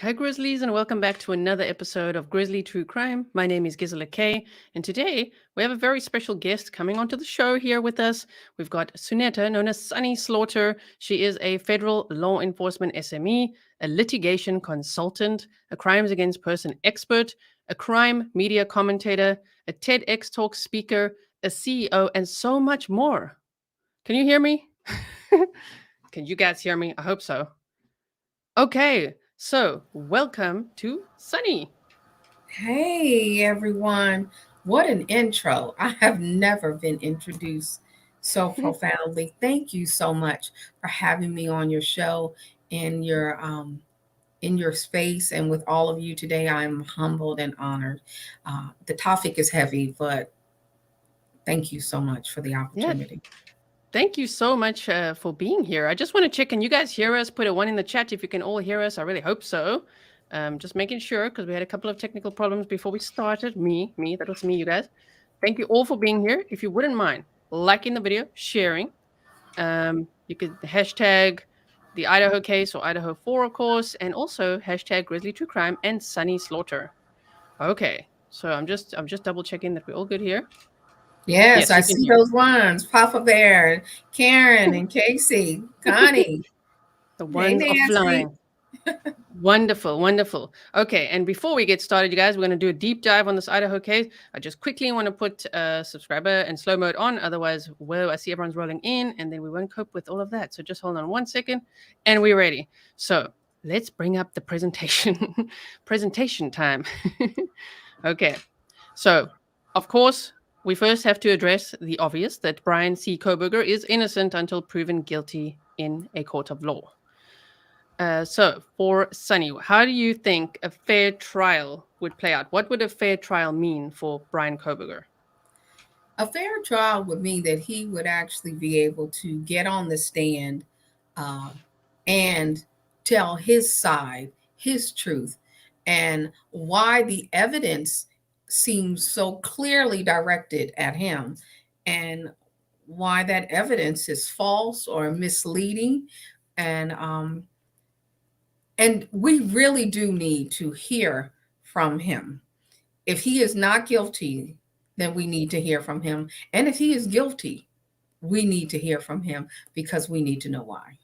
Hi, Grizzlies, and welcome back to another episode of Grizzly True Crime. My name is Grizzly, and today we have a very special guest coming onto the show here with us. We've got Sunnetta, known as Sunny Slaughter. She is a federal law enforcement SME, a litigation consultant, a crimes against person expert, a crime media commentator, a TEDx Talk speaker, a CEO, and so much more. Can you hear me? Can you guys hear me? I hope so. Okay, so welcome to Sunny. Hey everyone, what an intro. I have never been introduced so profoundly. Thank you so much for having me on your show in your space and with all of you today. I'm humbled and honored. The topic is heavy, but thank you so much for the Yeah, opportunity. thank you so much for being here. I just want to check, can you guys hear us? Put a one in the chat if you can all hear us. I really hope so. Just making sure because we had a couple of technical problems before we started. That was me, you guys. Thank you all for being here. If you wouldn't mind liking the video, sharing. You could hashtag the Idaho case or Idaho 4, of course, and also hashtag Grizzly True Crime and Sunny Slaughter. Okay, so I'm just double checking that we're all good here. Yes, Yes, I you can see hear. those ones. Papa Bear, Karen and Casey, Connie. The Hey ones are Nancy. flying. Wonderful, wonderful. Okay, and before we get started, you guys, we're going to do a deep dive on this Idaho case. I just quickly want to put subscriber and slow mode on. Otherwise, whoa, I see everyone's rolling in, and then we won't cope with all of that. So just hold on 1 second, and we're ready. So let's bring up the presentation. Presentation time. Okay, so of course, we first have to address the obvious that Bryan C. Kohberger is innocent until proven guilty in a court of law. So, for Sunny, how do you think a fair trial would play out? What would a fair trial mean for Bryan Kohberger? A fair trial would mean that he would actually be able to get on the stand uh, and tell his side, his truth, and why the evidence seems so clearly directed at him, and why that evidence is false or misleading, and um, and we really do need to hear from him. If he is not guilty, then we need to hear from him. And if he is guilty, we need to hear from him because we need to know why.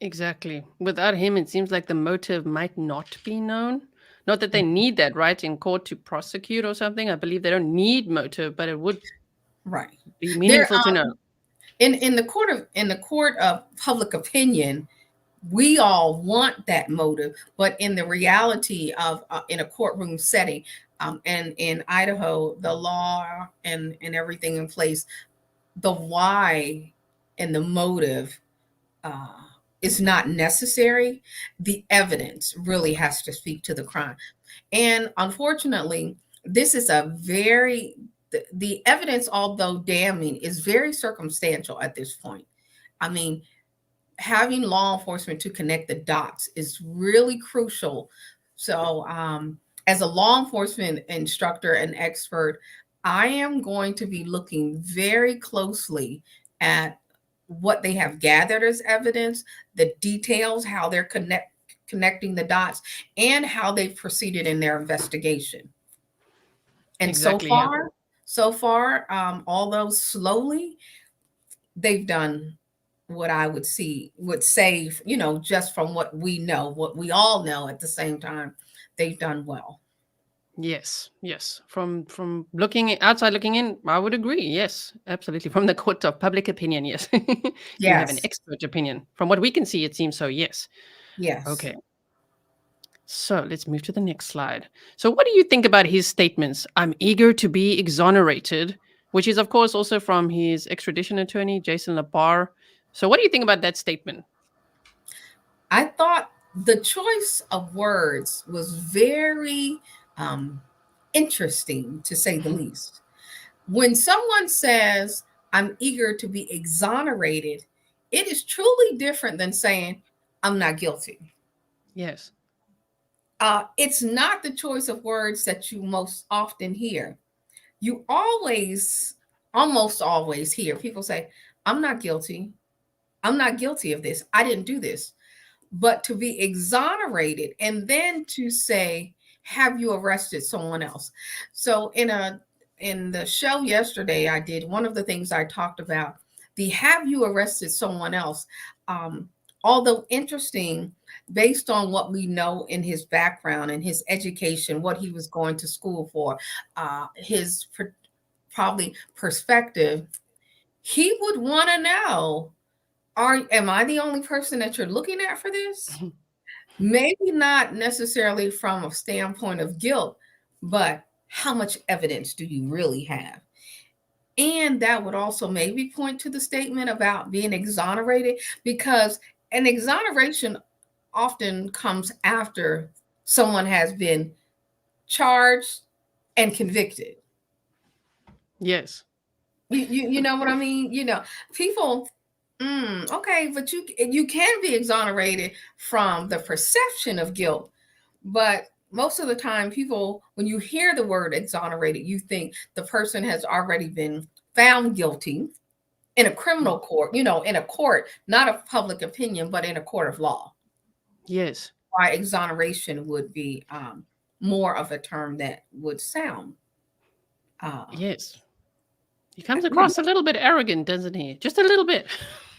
Exactly. Without him, it seems like the motive might not be known. Not that they need that, right, in court to prosecute or something. I believe they don't need motive, but it would Right. be There meaningful to know. in the court of public opinion, we all want that motive, but in the reality of in a courtroom setting, and in Idaho, the law and everything in place, the why and the motive uh, is not necessary. The evidence really has to speak to the crime. And unfortunately, this is a very, the evidence, although damning, is very circumstantial at this point. I mean, having law enforcement to connect the dots is really crucial. So, as a law enforcement instructor and expert, I am going to be looking very closely at what they have gathered as evidence, the details, how they're connecting the dots, and how they've proceeded in their investigation. And Exactly, yeah. so far, although slowly, they've done what I would say, just from what we know, what we all know at the same time, they've done well. Yes, yes. From outside looking in, I would agree. Yes, absolutely. From the court of public opinion, yes. You have an Yes, expert opinion. From what we can see, it seems so, yes. yes. Okay. So let's move to the next slide. So, what do you think about his statements? I'm eager to be exonerated, which is, of course, also from his extradition attorney, Jason Labar. So, what do you think about that statement? I thought the choice of words was very um, interesting, to say the least. When someone says, I'm eager to be exonerated, it is truly different than saying, I'm not guilty. Yes, It's not the choice of words that you most often hear. You almost always hear people say, I'm not guilty. I'm not guilty of this. I didn't do this. but to be exonerated and then to say, have you arrested someone else? So in the show yesterday, I did one of the things I talked about, the have you arrested someone else? Although interesting, based on what we know in his background and his education, what he was going to school for, his probably perspective, he would want to know, am I the only person that you're looking at for this? Maybe not necessarily from a standpoint of guilt, but how much evidence do you really have? And that would also maybe point to the statement about being exonerated, because an exoneration often comes after someone has been charged and convicted. Yes. You know what I mean? People, okay, but you can be exonerated from the perception of guilt, but most of the time, people, when you hear the word exonerated, you think the person has already been found guilty in a criminal court, in a court, not of public opinion, but in a court of law. Yes. Why exoneration would be more of a term that would sound. Yes. He comes across a little bit arrogant, doesn't he? Just a little bit.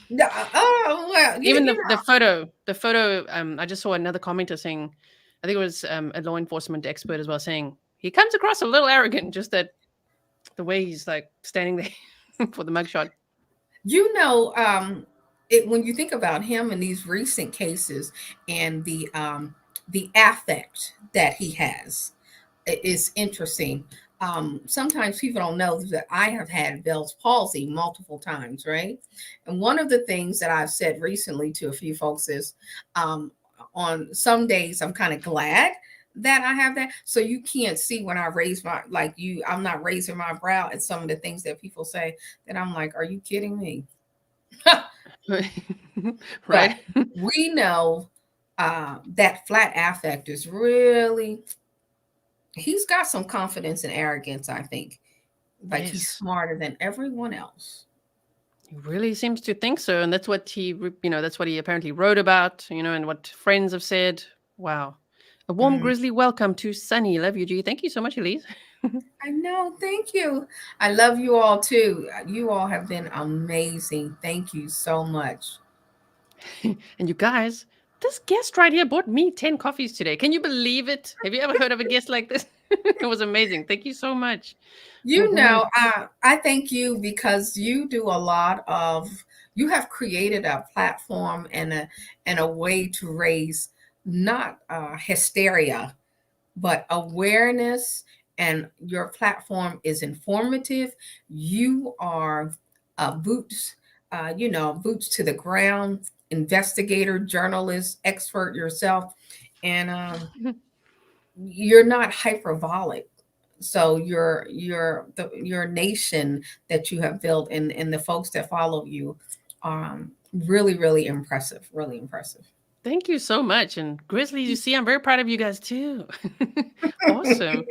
Well, even the photo. I just saw another commenter saying, I think it was a law enforcement expert as well, saying he comes across a little arrogant, just that the way he's like standing there for the mugshot. When you think about him in these recent cases and the affect that he has, it is interesting. Sometimes people don't know that I have had Bell's palsy multiple times, right? And one of the things that I've said recently to a few folks is, on some days I'm kind of glad that I have that. So you can't see when I raise I'm not raising my brow at some of the things that people say that I'm like, are you kidding me? Right. But we know that flat affect is really, he's got some confidence and arrogance, I think. Like he's smarter than everyone else. He really seems to think so. And that's what he apparently wrote about, and what friends have said. Wow. A warm Grizzly welcome to Sunny. Love you, G. Thank you so much, Elise. I know. Thank you. I love you all too. You all have been amazing. Thank you so much. And you guys, this guest right here bought me 10 coffees today. Can you believe it? Have you ever heard of a guest like this? It was amazing. Thank you so much. I thank you because you have created a platform and a way to raise not hysteria, but awareness, and your platform is informative. You are boots to the ground, investigator, journalist, expert yourself, and you're not hyperbolic. So your nation that you have built and the folks that follow you, really, really impressive. Really impressive. Thank you so much. And Grizzlies, you see, I'm very proud of you guys too. Awesome.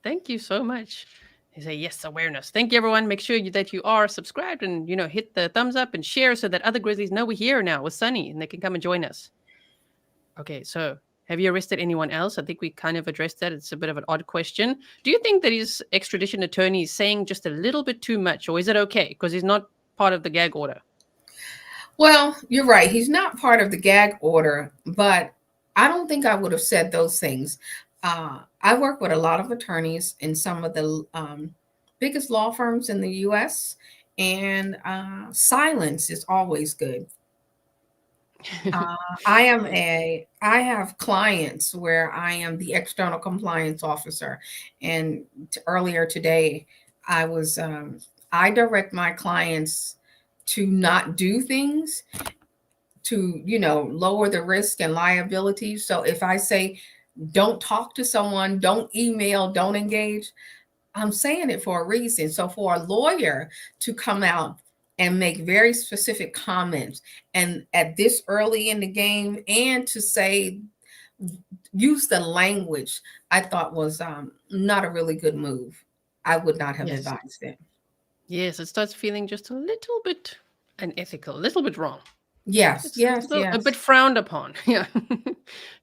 Thank you so much. They say, yes, awareness. Thank you, everyone. Make sure that you are subscribed and, hit the thumbs up and share so that other Grizzlies know we're here now with Sunny and they can come and join us. Okay, so have you arrested anyone else? I think we kind of addressed that. It's a bit of an odd question. Do you think that his extradition attorney is saying just a little bit too much, or is it okay because he's not part of the gag order? Well, you're right. He's not part of the gag order, but I don't think I would have said those things. I work with a lot of attorneys in some of the biggest law firms in the U.S., and silence is always good. I have clients where I am the external compliance officer, and earlier today, I direct my clients to not do things to, lower the risk and liability. So if I say, don't talk to someone, don't email, don't engage, I'm saying it for a reason. So for a lawyer to come out and make very specific comments and at this early in the game, and to say, use the language, I thought was not a really good move. I would not have advised it. Yes, it starts feeling just a little bit unethical, a little bit wrong. Yes, It's yes, a yes. bit frowned upon. Yeah.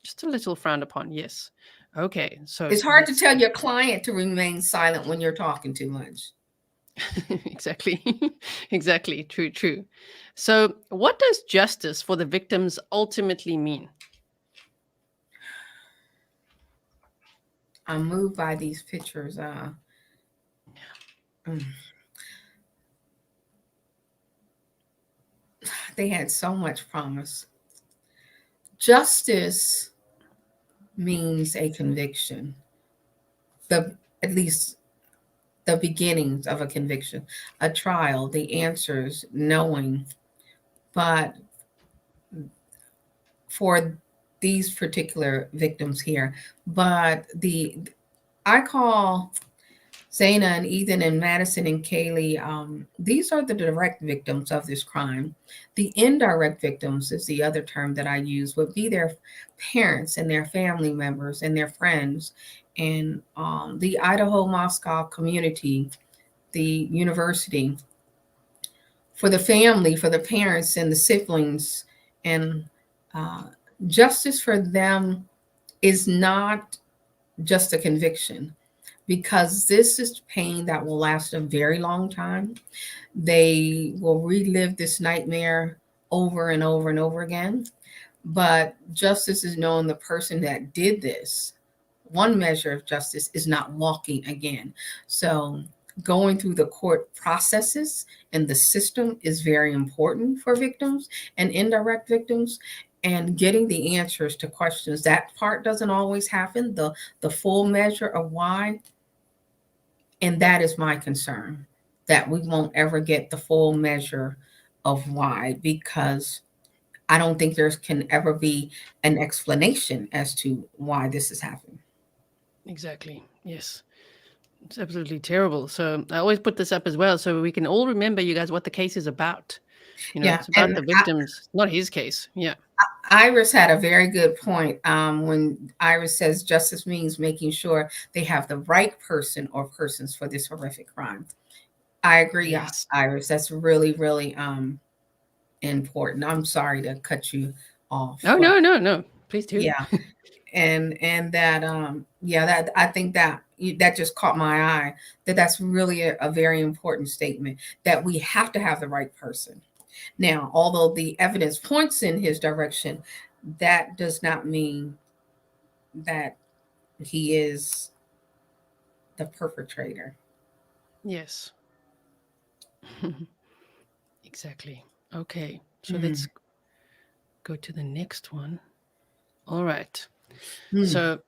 Just a little frowned upon. Yes. Okay. So It's hard to let's tell your client to remain silent when you're talking too much. exactly. Exactly. True, true. So what does justice for the victims ultimately mean? I'm moved by these pictures. Mm. They had so much promise. Justice means a conviction, at least the beginnings of a conviction, a trial, the answers, knowing. But for these particular victims here, but I call Zaina and Ethan and Madison and Kaylee, these are the direct victims of this crime. The indirect victims is the other term that I use, would be their parents and their family members and their friends, and the Idaho Moscow community, the university, for the family, for the parents and the siblings. And uh, justice for them is not just a conviction, because this is pain that will last a very long time. They will relive this nightmare over and over and over again. But justice is knowing the person that did this. One measure of justice is not walking again. So going through the court processes and the system is very important for victims and indirect victims, and getting the answers to questions. That part doesn't always happen, the full measure of why. And that is my concern, that we won't ever get the full measure of why, because I don't think there can ever be an explanation as to why this is happening. Exactly. Yes. It's absolutely terrible. So I always put this up as well so we can all remember, you guys, what the case is about. Yeah, It's about and the victims, not his case. Yeah. Iris had a very good point when Iris says justice means making sure they have the right person or persons for this horrific crime. I agree, Yes. Iris. That's really, really important. I'm sorry to cut you off. Oh, But no. Please do. yeah, and that that I think that that just caught my eye, that's really a very important statement, that we have to have the right person. Now, although the evidence points in his direction, that does not mean that he is the perpetrator. Yes. Exactly. Okay. So Mm. let's go to the next one. All right. Mm. So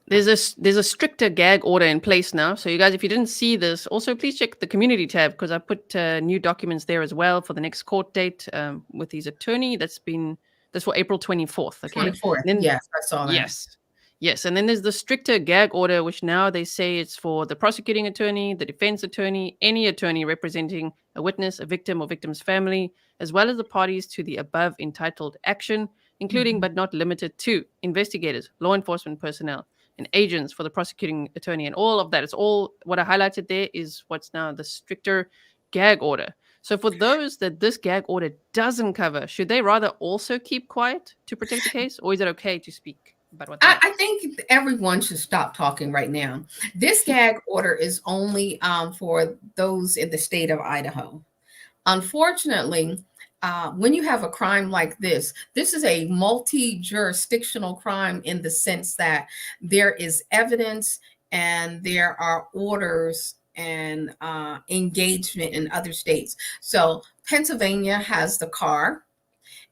there's a stricter gag order in place now. So you guys, if you didn't see this, also please check the community tab, because I put new documents there as well for the next court date with his attorney. That's for April 24th. Okay. 24th. And then Yes, I saw that. yes. Yes. And then there's the stricter gag order, which now they say it's for the prosecuting attorney, the defense attorney, any attorney representing a witness, a victim, or victim's family, as well as the parties to the above entitled action, including but not limited to investigators, law enforcement personnel, and agents for the prosecuting attorney, and all of that. It's all what I highlighted there is what's now the stricter gag order. So for those that this gag order doesn't cover, should they rather also keep quiet to protect the case, or is it okay to speak about what they know? I think everyone should stop talking right now. This gag order is only for those in the state of Idaho. Unfortunately, when you have a crime like this is a multi-jurisdictional crime, in the sense that there is evidence and there are orders and engagement in other states. So Pennsylvania has the car,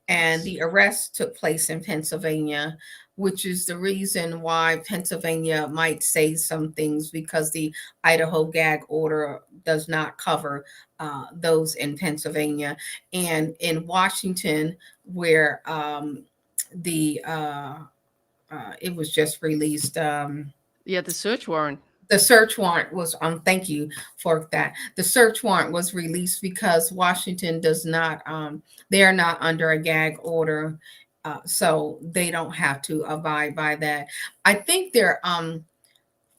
and the arrest took place in Pennsylvania, which is the reason why Pennsylvania might say some things, because the Idaho gag order does not cover those in Pennsylvania. And in Washington, where the it was just released. Yeah, the search warrant. The search warrant was thank you for that. The search warrant was released because Washington does not they are not under a gag order, so they don't have to abide by that. I think they're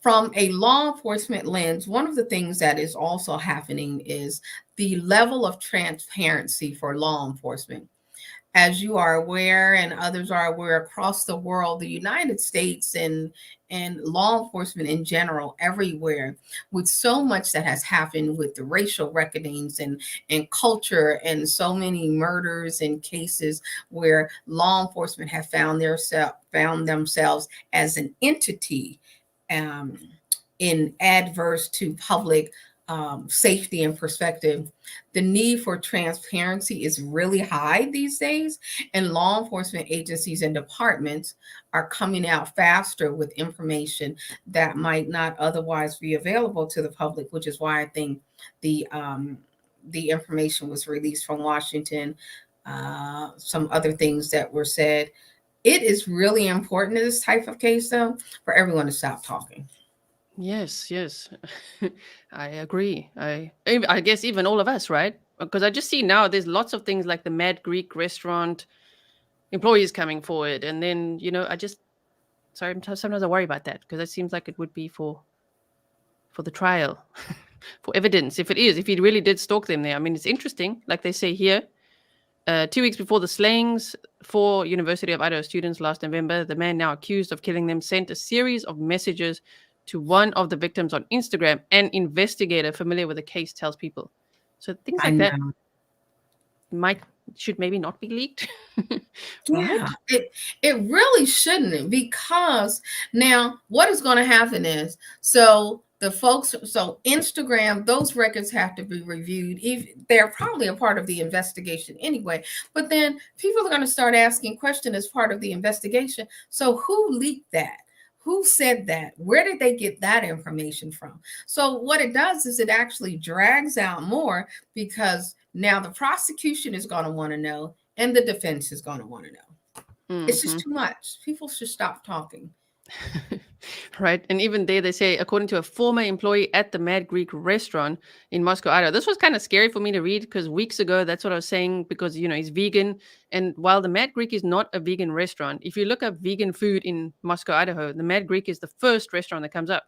from a law enforcement lens, one of the things that is also happening is the level of transparency for law enforcement. as you are aware and others are aware across the world, the United States and law enforcement in general everywhere, with so much that has happened with the racial reckonings and culture, and so many murders and cases where law enforcement have found themselves as an entity in adverse to public safety and perspective. The need for transparency is really high these days, and law enforcement agencies and departments are coming out faster with information that might not otherwise be available to the public, which is why I think the information was released from Washington, some other things that were said. It is really important in this type of case, though, for everyone to stop talking. Yes, yes. I agree. I guess even all of us, right? Because I just see now there's lots of things like the Mad Greek restaurant employees coming forward, and then sometimes I worry about that because it seems like it would be for the trial, for evidence. If he really did stalk them there, I mean, it's interesting. Like they say here, 2 weeks before the slayings, 4 University of Idaho students last November, the man now accused of killing them sent a series of messages to one of the victims on Instagram. An investigator familiar with the case tells people. So things like that should maybe not be leaked. Right? Yeah, it really shouldn't, because now what is going to happen is, so Instagram, those records have to be reviewed. They're probably a part of the investigation anyway, but then people are going to start asking questions as part of the investigation. So who leaked that? Who said that? Where did they get that information from? So what it does is it actually drags out more, because now the prosecution is going to want to know and the defense is going to want to know. Mm-hmm. It's just too much. People should stop talking. Right. And even there, they say, according to a former employee at the Mad Greek restaurant in Moscow, Idaho. This was kind of scary for me to read because weeks ago, that's what I was saying, because, he's vegan. And while the Mad Greek is not a vegan restaurant, if you look up vegan food in Moscow, Idaho, the Mad Greek is the first restaurant that comes up.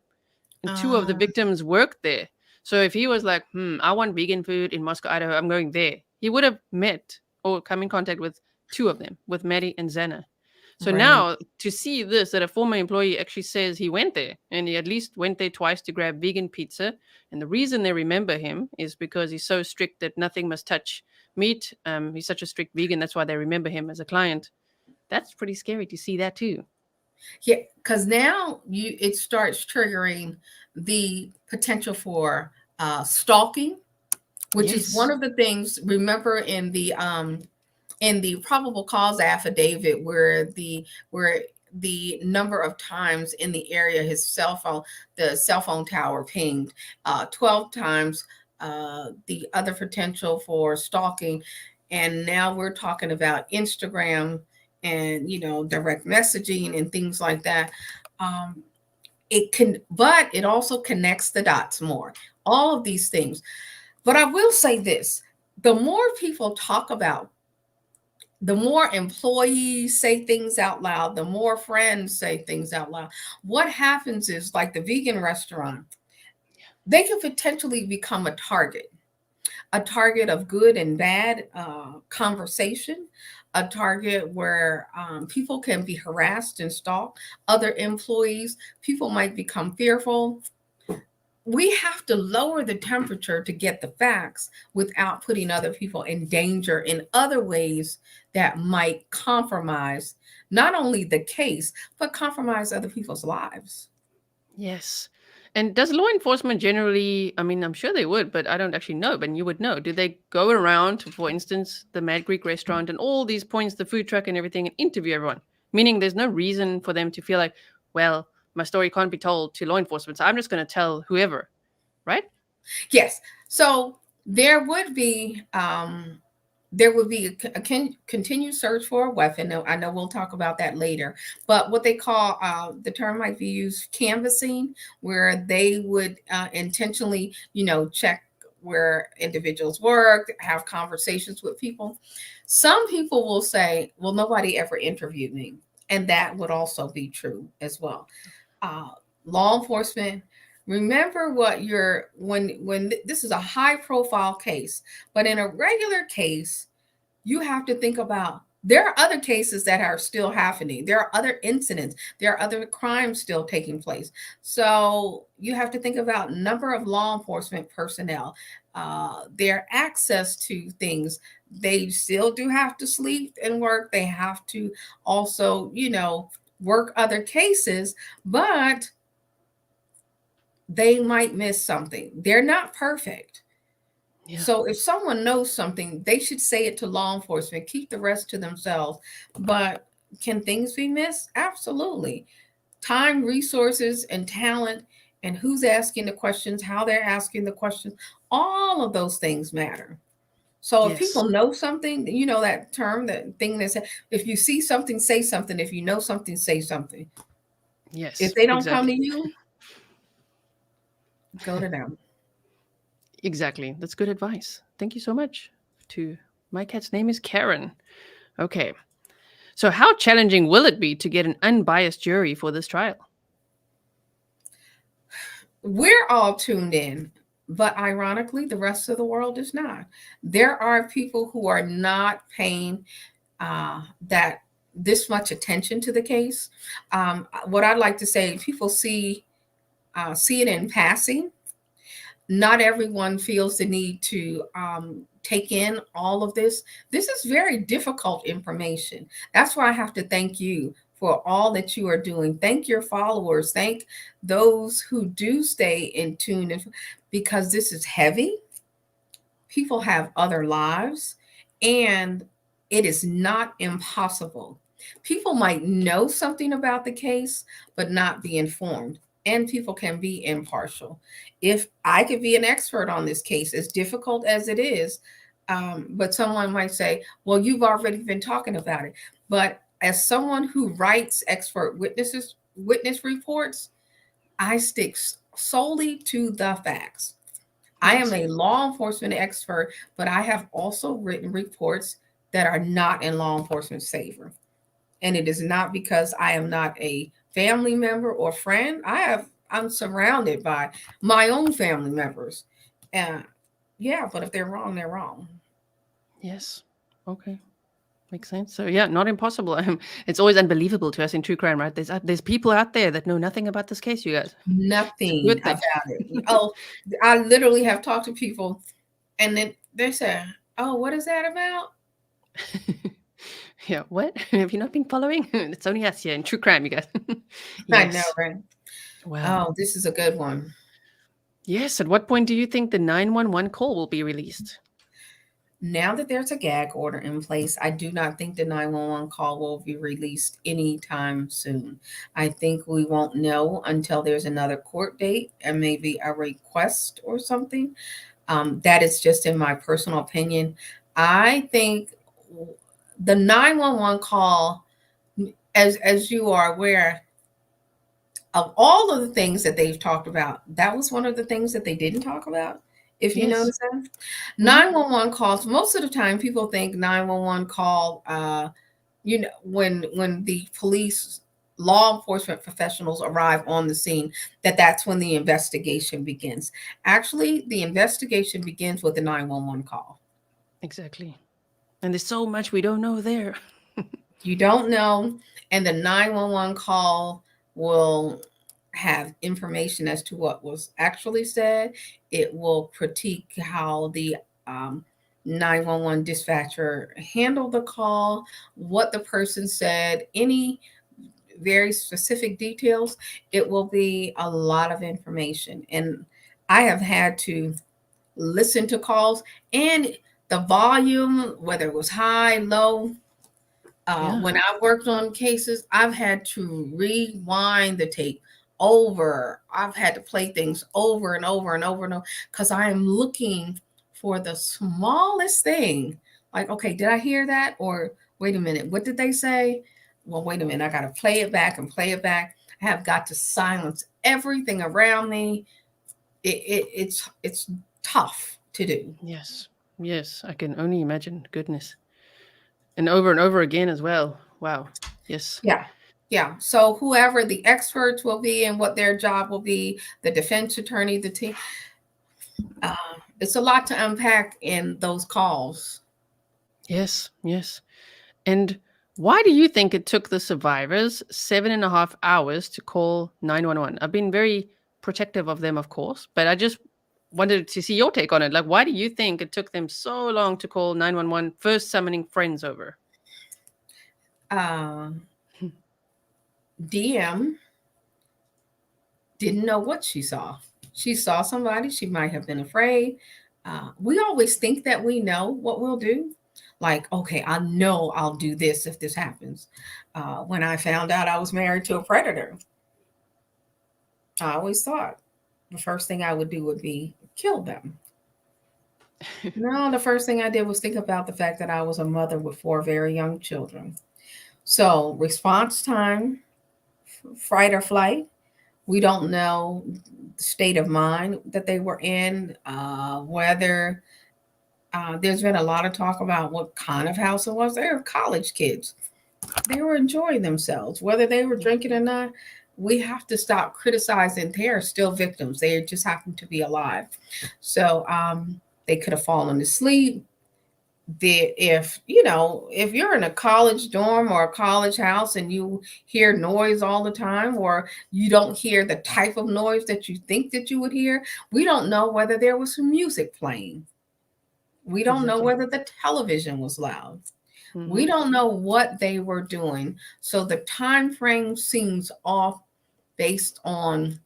And 2 of the victims worked there. So if he was like, I want vegan food in Moscow, Idaho, I'm going there, he would have met or come in contact with 2 of them, with Maddie and Xana. So now to see this, that a former employee actually says he went there, and he at least went there twice to grab vegan pizza. And the reason they remember him is because he's so strict that nothing must touch meat. He's such a strict vegan. That's why they remember him as a client. That's pretty scary to see that too. Yeah, because now it starts triggering the potential for stalking, which is one of the things. Remember in the probable cause affidavit, where the number of times in the area the cell phone tower pinged, 12 times, the other potential for stalking. And now we're talking about Instagram and, direct messaging and things like that. But it also connects the dots more, all of these things. But I will say this, the more people talk about, the more employees say things out loud, the more friends say things out loud. What happens is, like the vegan restaurant, they could potentially become a target of good and bad conversation, a target where people can be harassed and stalked. Other employees, people might become fearful. We have to lower the temperature to get the facts without putting other people in danger in other ways that might compromise not only the case, but compromise other people's lives. Yes. And does law enforcement generally, I mean, I'm sure they would, but I don't actually know, but you would know. Do they go around, for instance, the Mad Greek restaurant and all these points, the food truck and everything, and interview everyone? Meaning there's no reason for them to feel like, well, my story can't be told to law enforcement, so I'm just going to tell whoever, right? Yes. So there would be a continued search for a weapon. I know we'll talk about that later, but what they call, the term might be used, canvassing, where they would intentionally, check where individuals work, have conversations with people. Some people will say, well, nobody ever interviewed me. And that would also be true as well. Law enforcement, remember when this is a high profile case, but in a regular case, you have to think about There are other cases that are still happening. There are other incidents. There are other crimes still taking place. So you have to think about number of law enforcement personnel, their access to things. They still do have to sleep and work. They have to also, work other cases, but they might miss something. They're not perfect. Yeah. So if someone knows something, they should say it to law enforcement, keep the rest to themselves. But can things be missed? Absolutely. Time, resources, and talent, and who's asking the questions, how they're asking the questions, all of those things matter. So if Yes. people know something, that term, that thing that said, if you see something, say something. If you know something, say something. Yes. If they don't come Exactly. to you, go to them. Exactly. That's good advice. Thank you so much. My cat's name is Karen. Okay. So how challenging will it be to get an unbiased jury for this trial? We're all tuned in, but ironically, the rest of the world is not. There are people who are not paying that this much attention to the case. What I'd like to say, people see it in passing. Not everyone feels the need to take in all of this. This is very difficult information. That's why I have to thank you for all that you are doing. Thank your followers. Thank those who do stay in tune, because this is heavy. People have other lives, and it is not impossible. People might know something about the case, but not be informed. And people can be impartial. If I could be an expert on this case, as difficult as it is, but someone might say, well, you've already been talking about it. But as someone who writes expert witness reports, I stick solely to the facts. I am Yes. a law enforcement expert, but I have also written reports that are not in law enforcement's favor. And it is not because I am not a family member or friend. I'm surrounded by my own family members. And yeah, but if they're wrong, they're wrong. Yes. Okay. Makes sense. So yeah, not impossible. It's always unbelievable to us in true crime, right? There's people out there that know nothing about this case, you guys. It's a Nothing good thing. about it. Oh, I literally have talked to people, and then they say, "Oh, what is that about?" Yeah. What? Have you not been following? It's only us here in true crime, you guys. I know, Yes. right? Wow. Oh, this is a good one. Yes. At what point do you think the 911 call will be released? Now that there's a gag order in place, I do not think the 911 call will be released anytime soon. I think we won't know until there's another court date and maybe a request or something. That is just in my personal opinion. I think the 911 call, as you are aware, of all of the things that they've talked about, that was one of the things that they didn't talk about. If you Yes. notice that, Hmm. 911 calls, most of the time people think 911 call, when the police, law enforcement professionals arrive on the scene, that's when the investigation begins. Actually, the investigation begins with the 911 call. Exactly. And there's so much we don't know there. You don't know, and the 911 call will have information as to what was actually said. It will critique how the 911 dispatcher handled the call, what the person said, any very specific details. It will be a lot of information. And I have had to listen to calls, and the volume, whether it was high, low. Yeah. When I worked on cases, I've had to rewind the tape over. I've had to play things over and over and over and over, because I am looking for the smallest thing. Like, okay, did I hear that? Or wait a minute, what did they say? Well, wait a minute, I got to play it back and play it back. I have got to silence everything around me. It's tough to do. Yes. Yes. I can only imagine. Goodness. And over again as well. Wow. Yes. Yeah. Yeah. So whoever the experts will be and what their job will be, the defense attorney, the team, uh, it's a lot to unpack in those calls. Yes. Yes. And why do you think it took the survivors 7.5 hours to call 911? I've been very protective of them, of course, but I just wanted to see your take on it. Like, why do you think it took them so long to call 911, first summoning friends over? DM didn't know what she saw. She saw somebody, she might have been afraid. We always think that we know what we'll do. Like, okay, I know I'll do this if this happens. When I found out I was married to a predator, I always thought the first thing I would do would be kill them. No, the first thing I did was think about the fact that I was a mother with 4 very young children. So, response time, fight or flight. We don't know the state of mind that they were in, whether there's been a lot of talk about what kind of house it was. They were college kids. They were enjoying themselves, whether they were drinking or not. We have to stop criticizing. They are still victims. They just happen to be alive. So they could have fallen asleep. If you're in a college dorm or a college house and you hear noise all the time, or you don't hear the type of noise that you think that you would hear, we don't know whether there was some music playing. We don't know whether the television was loud. Mm-hmm. We don't know what they were doing. So the time frame seems off based on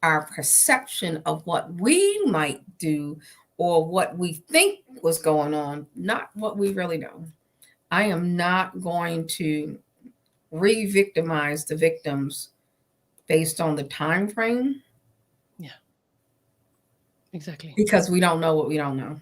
our perception of what we might do or what we think was going on, not what we really know. I am not going to re-victimize the victims based on the time frame. Yeah, exactly. Because we don't know what we don't know.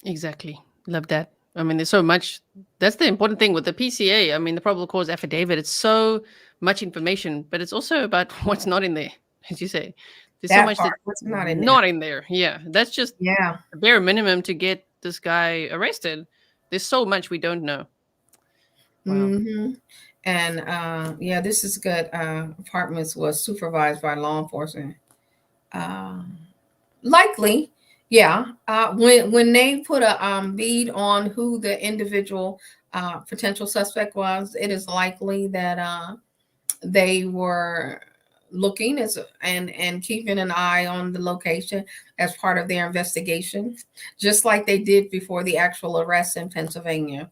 Exactly. Love that. I mean, there's so much. That's the important thing with the PCA. I mean, the probable cause affidavit, it's so much information, but it's also about what's not in there, as you say. There's so much that's not in there. Yeah. That's just a bare minimum to get this guy arrested. There's so much we don't know. Wow. Mm-hmm. And this is good. Apartments was supervised by law enforcement. Likely, yeah. When they put a bead on who the individual potential suspect was, it is likely that they were looking and keeping an eye on the location as part of their investigation, just like they did before the actual arrest in Pennsylvania.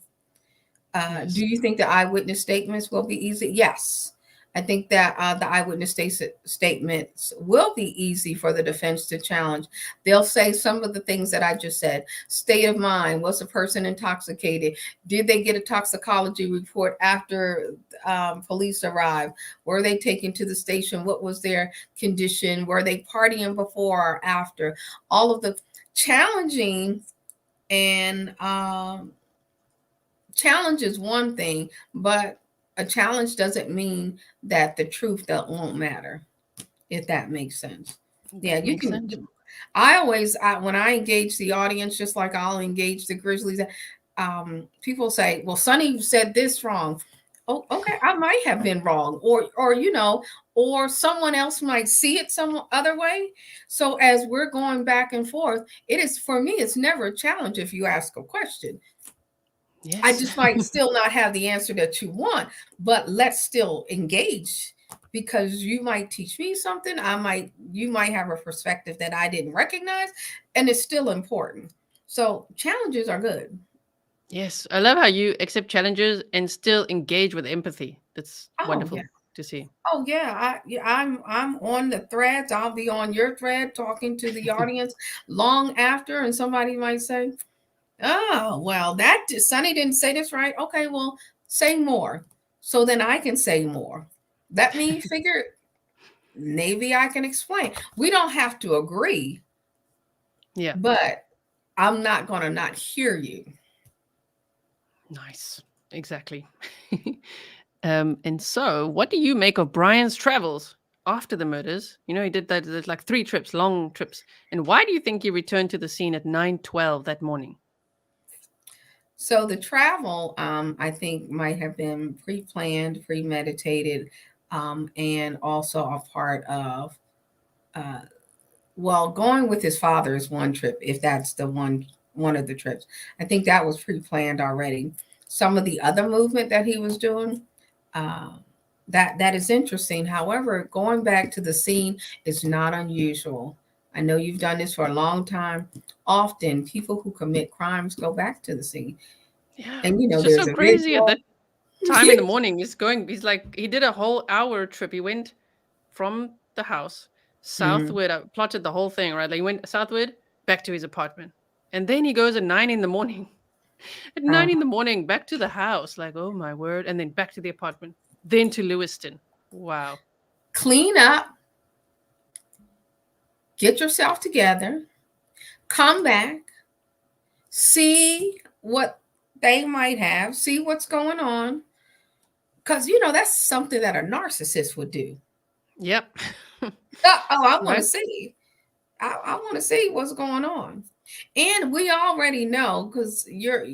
Yes. Do you think the eyewitness statements will be easy? Yes. I think that the eyewitness statements will be easy for the defense to challenge. They'll say some of the things that I just said. State of mind. Was the person intoxicated? Did they get a toxicology report after police arrived? Were they taken to the station? What was their condition? Were they partying before or after? All of the challenging and challenge is one thing, but a challenge doesn't mean that the truth won't matter, if that makes sense. Yeah, you can. Sense. I always, when I engage the audience, just like I'll engage the Grizzlies, people say, well, Sonny said this wrong. Oh, okay, I might have been wrong, or someone else might see it some other way. So as we're going back and forth, for me, it's never a challenge if you ask a question. Yes. I just might still not have the answer that you want, but let's still engage, because you might teach me something. You might have a perspective that I didn't recognize, and it's still important. So challenges are good. Yes. I love how you accept challenges and still engage with empathy. That's wonderful to see. Oh yeah. I'm on the threads. I'll be on your thread talking to the audience long after, and somebody might say, oh, well, Sonny didn't say this right. Okay, well, say more. So then I can say more. Let me figure, maybe I can explain. We don't have to agree. Yeah. But I'm not going to not hear you. Nice. Exactly. And so what do you make of Bryan's travels after the murders? He did that. There's like 3 trips, long trips. And why do you think he returned to the scene at 9:12 that morning? So the travel, I think, might have been pre-planned, premeditated, and also a part of, going with his father is one trip, if that's the one of the trips. I think that was pre-planned already. some of the other movement that he was doing. That is interesting. However, going back to the scene is not unusual. I know you've done this for a long time. Often, people who commit crimes go back to the scene, Yeah. and It's just there's so a crazy at visual. that time in the morning. He's like, he did a whole hour trip. He went from the house Mhm. southward. I plotted the whole thing, right? Like he went southward back to his apartment. And then he goes at 9 in the morning. At 9 in the morning, back to the house. Like, oh my word. And then back to the apartment. Then to Lewiston. Wow. Clean up, get yourself together, come back, see what they might have, see what's going on. Because, that's something that a narcissist would do. Yep. I want to Right? see. I want to see what's going on. And we already know, because your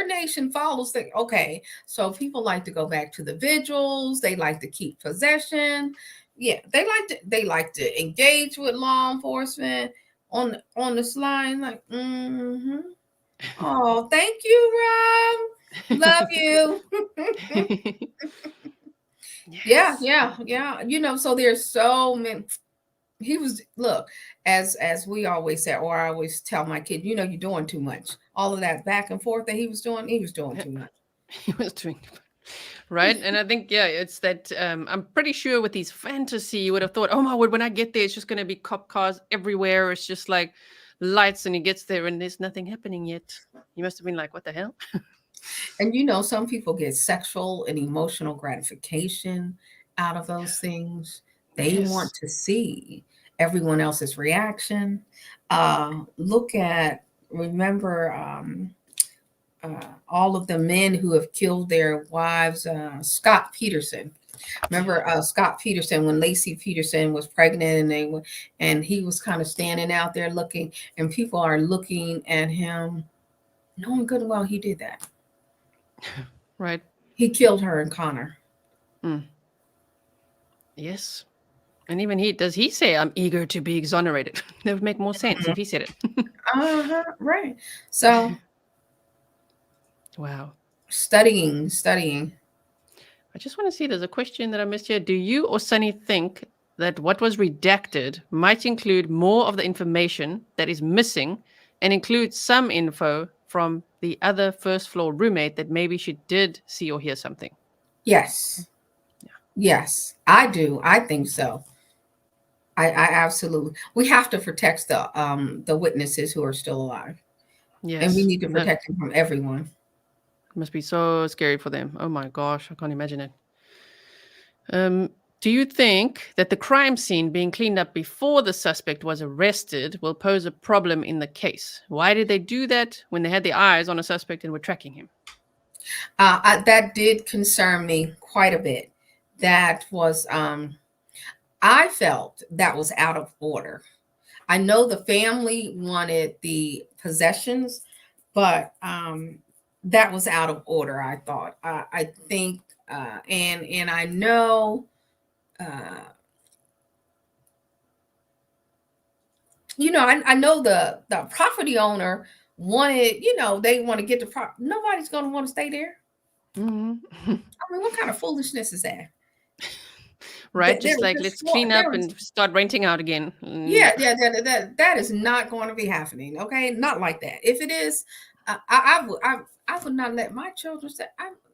nation follows the, okay, so people like to go back to the vigils, they like to keep possession. Yeah, they like to engage with law enforcement on this line, like, oh, thank you, Rob. Love you. Yes. Yeah. So there's so many. Look, as we always say, or I always tell my kid, you're doing too much. All of that back and forth that he was doing too much. He was doing right. And I think, yeah, it's that I'm pretty sure with these fantasy, you would have thought, oh my word, when I get there, it's just going to be cop cars everywhere. It's just like lights, and he gets there and there's nothing happening yet. He must have been like, what the hell? And some people get sexual and emotional gratification out of those things. They want Yes. to see everyone else's reaction. Remember all of the men who have killed their wives. Scott Peterson. Remember Scott Peterson, when Lacey Peterson was pregnant, and he was kind of standing out there looking, and people are looking at him, knowing good and well he did that. Right. He killed her and Connor. Yes. And even does he say, I'm eager to be exonerated? That would make more sense if he said it. Right. So Wow. studying. I just want to see, there's a question that I missed here. Do you or Sunny think that what was redacted might include more of the information that is missing and include some info from the other first floor roommate that maybe she did see or hear something? Yes. Yeah. Yes, I do. I think so. I absolutely. We have to protect the witnesses who are still alive. Yes. And we need to That protect them from everyone. must be so scary for them. Oh my gosh, I can't imagine it. Do you think that the crime scene being cleaned up before the suspect was arrested will pose a problem in the case? Why did they do that when they had their eyes on a suspect and were tracking him? That did concern me quite a bit. That was, I felt that was out of order. I know the family wanted the possessions, but that was out of order, I thought. I think, and I know, I know the property owner wanted, they want to get the property. Nobody's going to want to stay there. Mm-hmm. I mean, what kind of foolishness is that? Right? Just like, let's clean up and start renting out again. Yeah, that is not going to be happening. Okay, not like that. If it is, I would not let my children stay.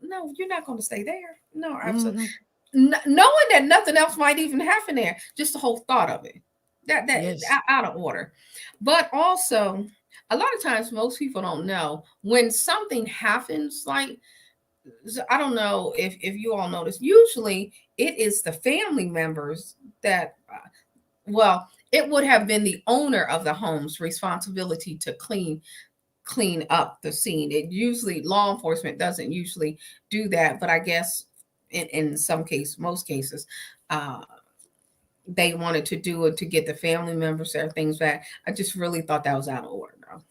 No, you're not going to stay there. No, absolutely. Knowing that nothing else might even happen there, just the whole thought of it, that Yes. out of order. But also, a lot of times, most people don't know when something happens. Like, I don't know if you all notice. Usually, it is the family members that. Well, it would have been the owner of the home's responsibility to clean up the scene. It usually, law enforcement doesn't usually do that, but I guess in some cases, most cases, they wanted to do it to get the family members their things back. I just really thought that was out of order, though.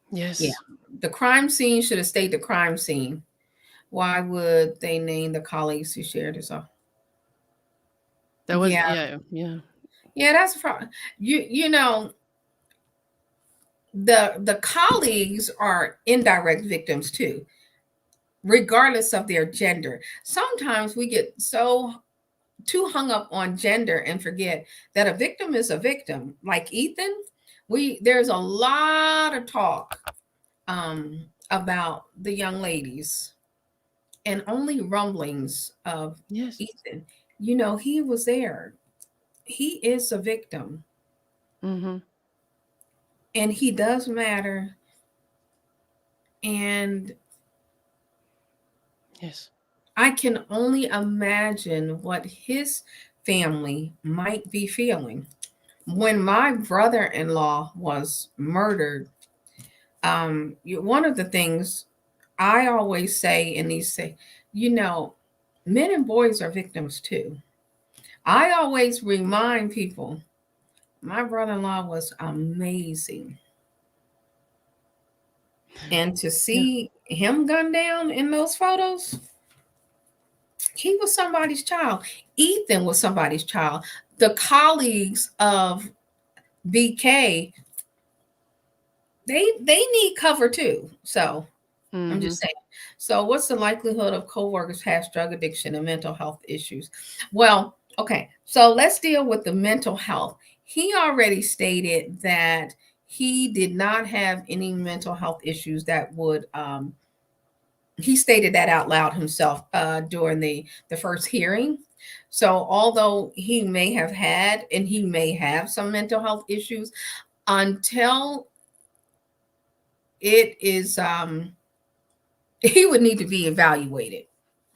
Yes. Yeah, the crime scene should have stayed the crime scene. Why would they name the colleagues who shared this? That was yeah. Yeah, That's a problem. The colleagues are indirect victims too. regardless of their gender. Sometimes we get so too hung up on gender and forget that a victim is a victim. Like Ethan, there's a lot of talk about the young ladies and only rumblings of Yes. Ethan. You know, he was there. He is a victim. Mm-hmm. And he does matter. And Yes. I can only imagine what his family might be feeling. When my brother-in-law was murdered, one of the things I always say in these say, you know, men and boys are victims too. I always remind people, my brother-in-law was amazing. And to Yeah. see him gunned down in those photos, he was somebody's child. Ethan was somebody's child. The colleagues of BK, they need cover too. So I'm Mm-hmm. just saying. So what's the likelihood of co-workers past drug addiction and mental health issues? Well, okay. So let's deal with the mental health. He already stated that he did not have any mental health issues that would he stated that out loud himself during the first hearing. So although he may have had and he may have some mental health issues, until it is he would need to be evaluated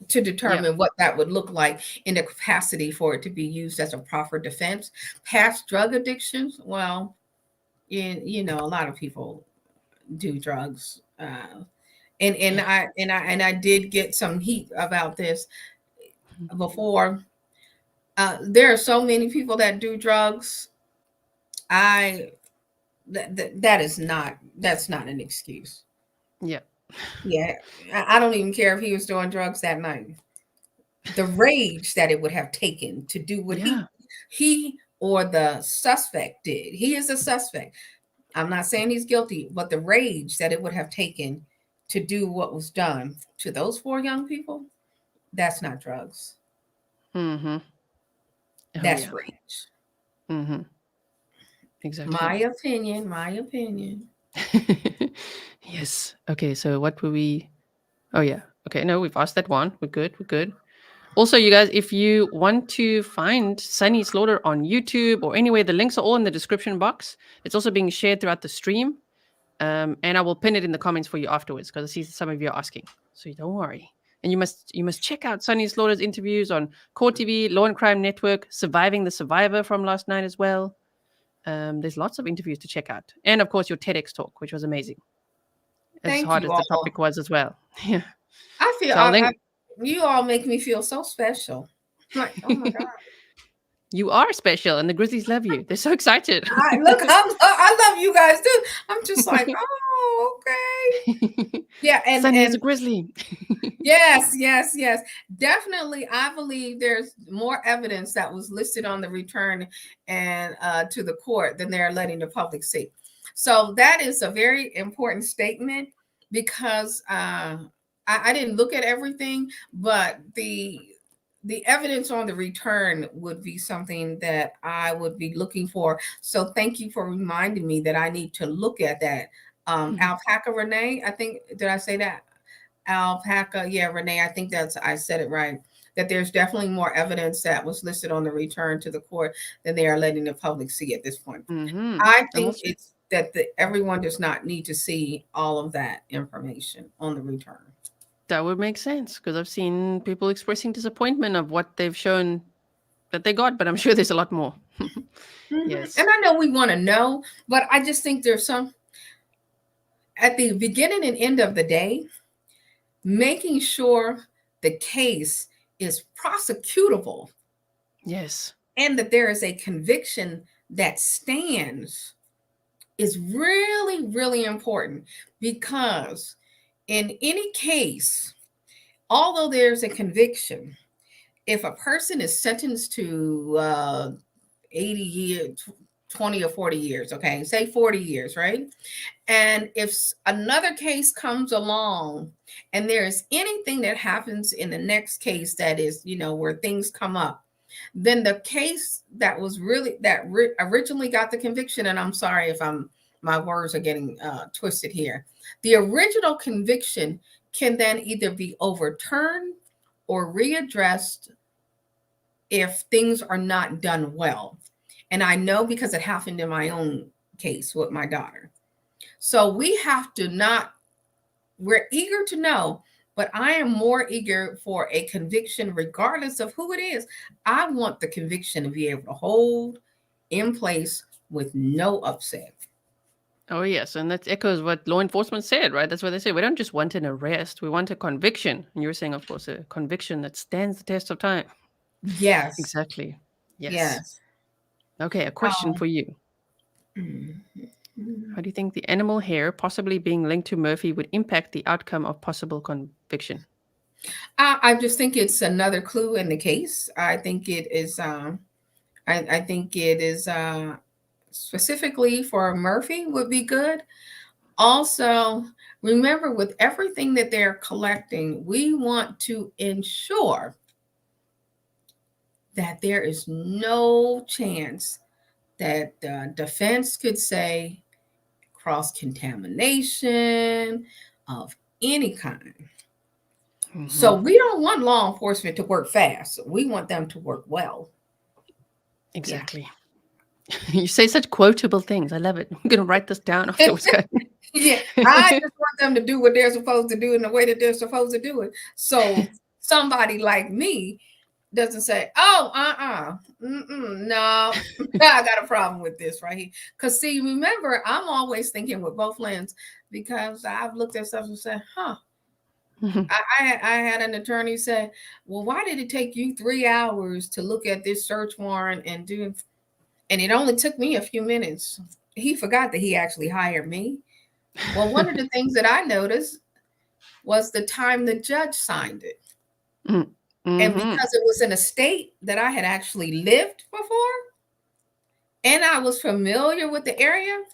to Yeah. determine what that would look like in the capacity for it to be used as a proper defense. Past drug addictions, well, you know, a lot of people do drugs. And Yeah. I did get some heat about this before. There are so many people that do drugs. I that is not that's not an excuse. Yeah. Yeah, I don't even care if he was doing drugs that night. The rage that it would have taken to do what Yeah. he or the suspect did. He is a suspect. I'm not saying he's guilty, but the rage that it would have taken to do what was done to those 4 young people, that's not drugs. Mm-hmm. Oh That's yeah. rage. Mm-hmm. Exactly. My opinion, my opinion. Yes. Okay. So what were we? Oh yeah. Okay. No, we've asked that one. We're good. We're good. Also, you guys, if you want to find Sunny Slaughter on YouTube or anywhere, the links are all in the description box. It's also being shared throughout the stream. And I will pin it in the comments for you afterwards because I see some of you are asking. So don't worry. And you must check out Sunny Slaughter's interviews on Court TV, Law and Crime Network, Surviving the Survivor from last night as well. There's lots of interviews to check out. And of course, your TEDx talk, which was amazing. As Thank hard you as the all. topic was as well. Yeah. I feel So I'll link. you all make me feel so special. Like, oh my God. You are special and the Grizzlies love you. They're so excited. I love you guys too. I'm just like, oh, okay. Yeah, Sunny is a and Grizzly. yes. Definitely, I believe there's more evidence that was listed on the return and to the court than they're letting the public see. So that is a very important statement because I didn't look at everything, but the evidence on the return would be something that I would be looking for. So thank you for reminding me that I need to look at that. Alpaca Renee, I think, did I say that? Alpaca, yeah, Renee, I think I said it right. That there's definitely more evidence that was listed on the return to the court than they are letting the public see at this point. Mm-hmm. I And think also, it's that everyone does not need to see all of that information on the return. that would make sense because I've seen people expressing disappointment of what they've shown that they got, but I'm sure there's a lot more. Yes. And I know we want to know, but I just think there's some at the beginning and end of the day, making sure the case is prosecutable. Yes. And that there is a conviction that stands is really, really important because in any case, although there's a conviction, if a person is sentenced to 80 years, 20 or 40 years, okay? Say 40 years, right? And if another case comes along and there's anything that happens in the next case that is, where things come up, then the case that was really, originally got the conviction, and I'm sorry if my words are getting twisted here. The original conviction can then either be overturned or readdressed if things are not done well. And I know because it happened in my own case with my daughter. So we have to we're eager to know, but I am more eager for a conviction regardless of who it is. I want the conviction to be able to hold in place with no upset. Oh, yes. And that echoes what law enforcement said, right? That's what they say. We don't just want an arrest. We want a conviction. And you're saying, of course, a conviction that stands the test of time. Yes. Exactly. Yes. Yes. Okay, a question for you. How do you think the animal hair possibly being linked to Murphy would impact the outcome of possible conviction? I just think it's another clue in the case. I think it is. I think it is specifically for Murphy would be good. Also, remember, with everything that they're collecting, we want to ensure that there is no chance that the defense could say cross-contamination of any kind. Mm-hmm. So we don't want law enforcement to work fast. We want them to work well. Exactly. Yeah. You say such quotable things. I love it. I'm going to write this down afterwards. Yeah, I just want them to do what they're supposed to do in the way that they're supposed to do it. So somebody like me doesn't say, no, I got a problem with this right here. Because see, remember, I'm always thinking with both lens, because I've looked at stuff and said, I had an attorney say, well, why did it take you 3 hours to look at this search warrant and it only took me a few minutes. He forgot that he actually hired me. Well, one of the things that I noticed was the time the judge signed it. Mm-hmm. And because it was in a state that I had actually lived before, and I was familiar with the area.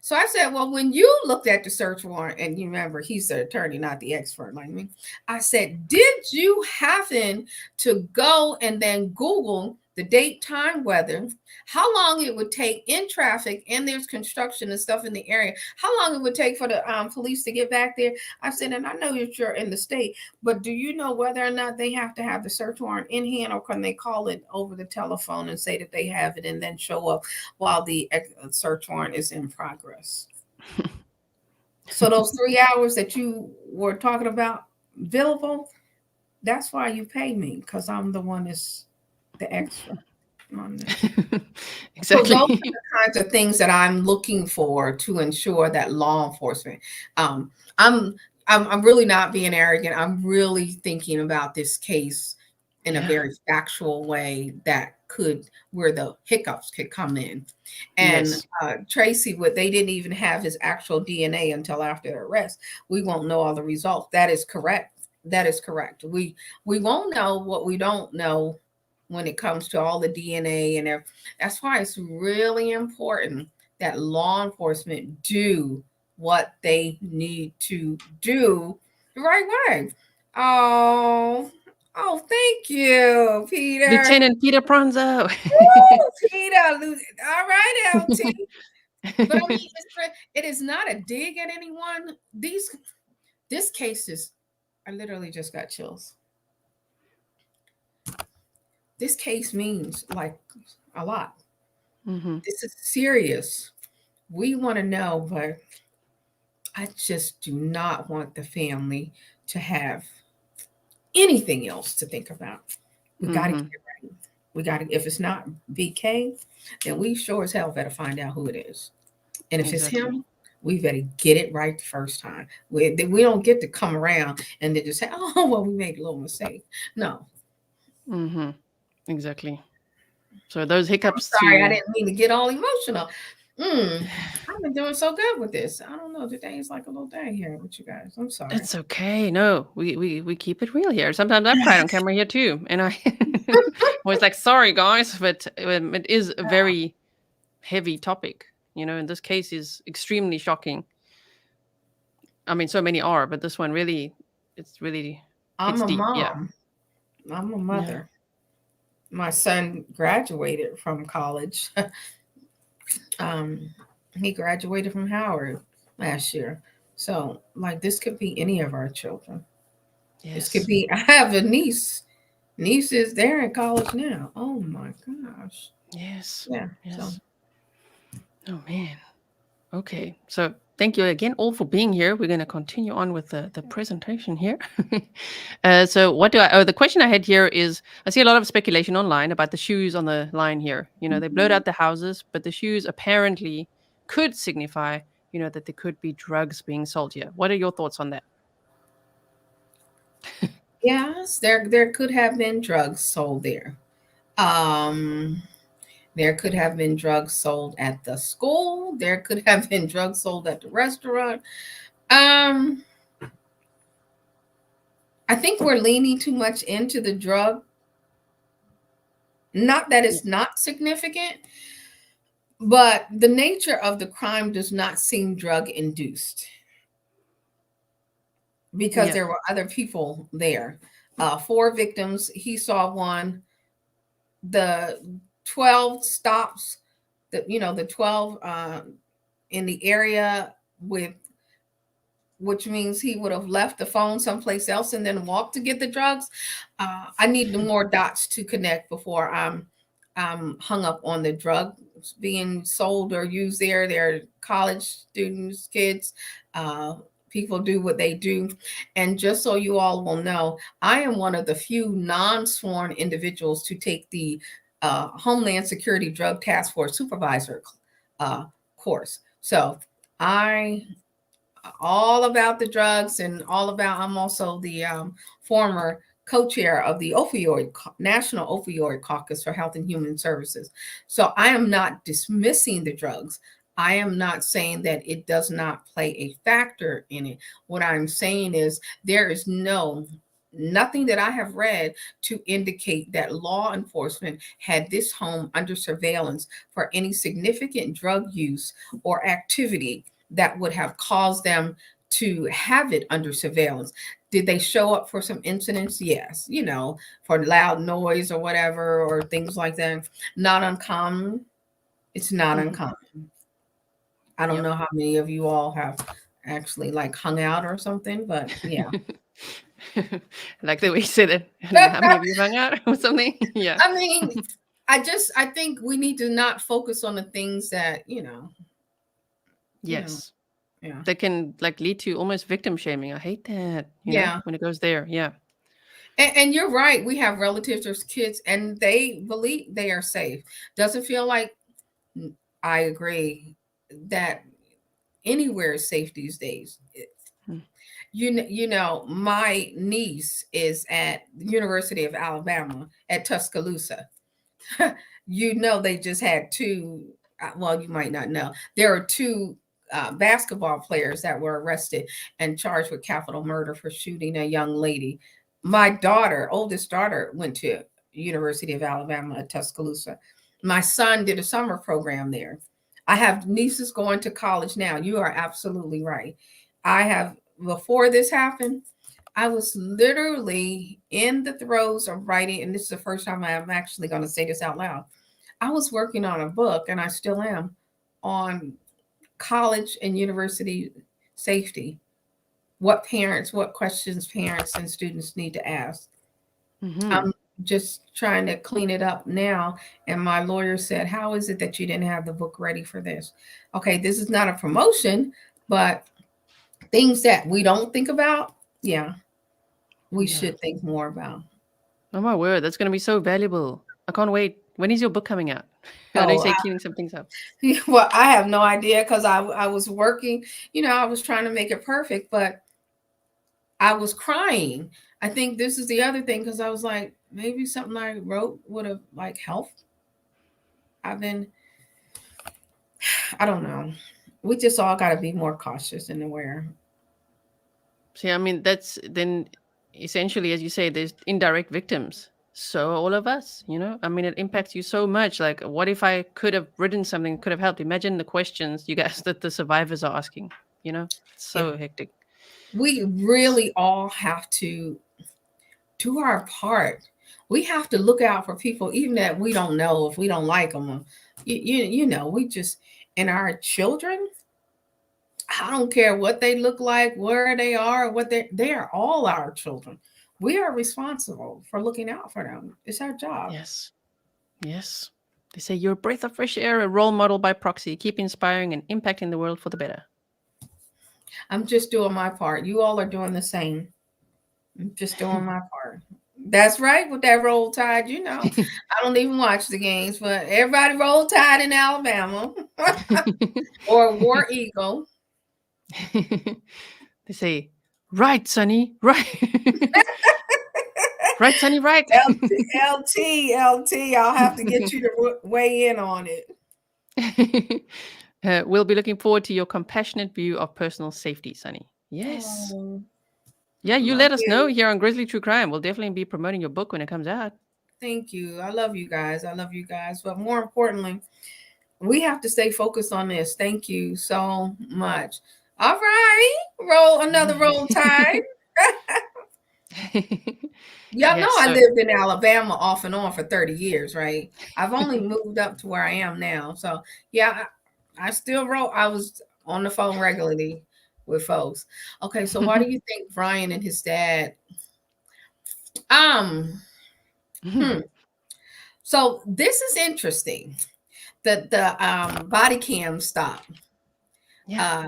So I said, well, when you looked at the search warrant, and you remember he's the attorney, not the expert like me, I said, did you happen to go and then Google the date, time, weather, how long it would take in traffic, and there's construction and stuff in the area, how long it would take for the police to get back there? I said, and I know that you're in the state, but do you know whether or not they have to have the search warrant in hand, or can they call it over the telephone and say that they have it and then show up while the search warrant is in progress? So those 3 hours that you were talking about, billable, that's why you pay me, because I'm the one that's the expert on this. Exactly. So those are the kinds of things that I'm looking for to ensure that law enforcement. I'm really not being arrogant. I'm really thinking about this case in a very factual way where the hiccups could come in. And Tracy, they didn't even have his actual DNA until after the arrest. We won't know all the results. That is correct. That is correct. We won't know what we don't know when it comes to all the DNA, and that's why it's really important that law enforcement do what they need to do the right way. Oh, thank you, Peter. Lieutenant Peter Pronzo. Peter, all right, LT. But I mean, it is not a dig at anyone. This case is, I literally just got chills. This case means like a lot. Mm-hmm. This is serious. We want to know, but I just do not want the family to have anything else to think about. We got to get it right. We got to, if it's not BK, then we sure as hell better find out who it is. And if it's him, we better get it right the first time. We don't get to come around and then just say, oh, well, we made a little mistake. No. Mm-hmm. Exactly. So those hiccups. I'm sorry, I didn't mean to get all emotional. I've been doing so good with this. I don't know. Today is like a little day here with you guys. I'm sorry. It's okay. No, we keep it real here. Sometimes I cry on camera here too, and I was like, sorry guys, but it is very heavy topic. In this case is extremely shocking. I mean, so many are, but this one really, it's really I'm hits a deep. Yeah. mom. I'm a Yeah. mother. My son graduated from college. um, he graduated from Howard last year. So, like, this could be any of our children. This could Yes. be, I have a niece. Niece is there in college now. Oh my gosh. Yes. Yeah. So, Yes. Oh man. Okay. So thank you again all for being here. We're going to continue on with the presentation here. So what do I, oh, the question I had here is, I see a lot of speculation online about the shoes on the line here. They blurred out the houses, but the shoes apparently could signify, that there could be drugs being sold here. What are your thoughts on that? yes, there could have been drugs sold there. Um, there could have been drugs sold at the school. There could have been drugs sold at the restaurant. Um, I think we're leaning too much into the drug. Not that Yeah. it's not significant, but the nature of the crime does not seem drug induced because Yeah. there were other people there. 4 victims. He saw one. The 12 stops. The 12 in the area with, which means he would have left the phone someplace else and then walked to get the drugs. I need more dots to connect before I'm hung up on the drugs being sold or used there. They're college students, kids. People do what they do. And just so you all will know, I am one of the few non-sworn individuals to take the Homeland Security Drug Task Force Supervisor course. So I all about the drugs and all about, I'm also the former co-chair of the National Opioid Caucus for Health and Human Services. So I am not dismissing the drugs. I am not saying that it does not play a factor in it. What I'm saying is there is nothing that I have read to indicate that law enforcement had this home under surveillance for any significant drug use or activity that would have caused them to have it under surveillance. Did they show up for some incidents? Yes, for loud noise or whatever, or things like that. Not uncommon. It's not Mhm. uncommon. I don't Yep. know how many of you all have actually like hung out or something, but yeah. Like the way you said it. How many of you hung out or something? Yeah. I mean, I think we need to not focus on the things that, Yes. yeah. That can like lead to almost victim shaming. I hate that, Yeah. when it goes there. Yeah. And you're right. We have relatives or kids and they believe they are safe. Doesn't feel like, I agree that anywhere is safe these days. Hmm. My niece is at the University of Alabama at Tuscaloosa. They just had 2, well, you might not know. There are 2 basketball players that were arrested and charged with capital murder for shooting a young lady. My oldest daughter, went to University of Alabama at Tuscaloosa. My son did a summer program there. I have nieces going to college now. You are absolutely right. Before this happened, I was literally in the throes of writing, and this is the first time I'm actually going to say this out loud. I was working on a book, and I still am, on college and university safety. What questions parents and students need to ask. Mm-hmm. I'm just trying to clean it up now. And my lawyer said, "How is it that you didn't have the book ready for this?" Okay, this is not a promotion, but things that we don't think about, yeah, we Yeah. should think more about. Oh my word, that's gonna be so valuable. I can't wait. When is your book coming out? I know you Oh, say cleaning some things up. well, I have no idea because I was working, I was trying to make it perfect, but I was crying. I think this is the other thing because I was like, maybe something I wrote would have like helped. I've been, I don't know. We just all got to be more cautious and aware. See, I mean, that's then essentially, as you say, there's indirect victims. so all of us, I mean, it impacts you so much. Like, what if I could have written something, could have helped? Imagine the questions you guys that the survivors are asking. It's Yeah. so hectic. We really all have to do our part. We have to look out for people, even that we don't know, if we don't like them. We just, and our children, I don't care what they look like, where they are, they are all our children. We are responsible for looking out for them. It's our job. Yes. Yes. They say you're a breath of fresh air, a role model by proxy. Keep inspiring and impacting the world for the better. I'm just doing my part. You all are doing the same. I'm just doing my part. That's right, with that Roll Tide. I don't even watch the games, but everybody Roll Tide in Alabama or War Eagle. They say, right, Sonny, right. Right, Sonny, right. LT, I'll have to get you to weigh in on it. We'll be looking forward to your compassionate view of personal safety, Sonny. Yes. Oh, Yeah, you let us know here on Grizzly True Crime. We'll definitely be promoting your book when it comes out. Thank you. I love you guys. But more importantly, we have to stay focused on this. Thank you so much. All right. Roll another Roll Tide. Y'all know I lived in Alabama off and on for 30 years, right? I've only moved up to where I am now. So, yeah, I still wrote. I was on the phone regularly with folks. Okay, so why do you think Bryan and his dad? So this is interesting. The body cam stopped. Yeah.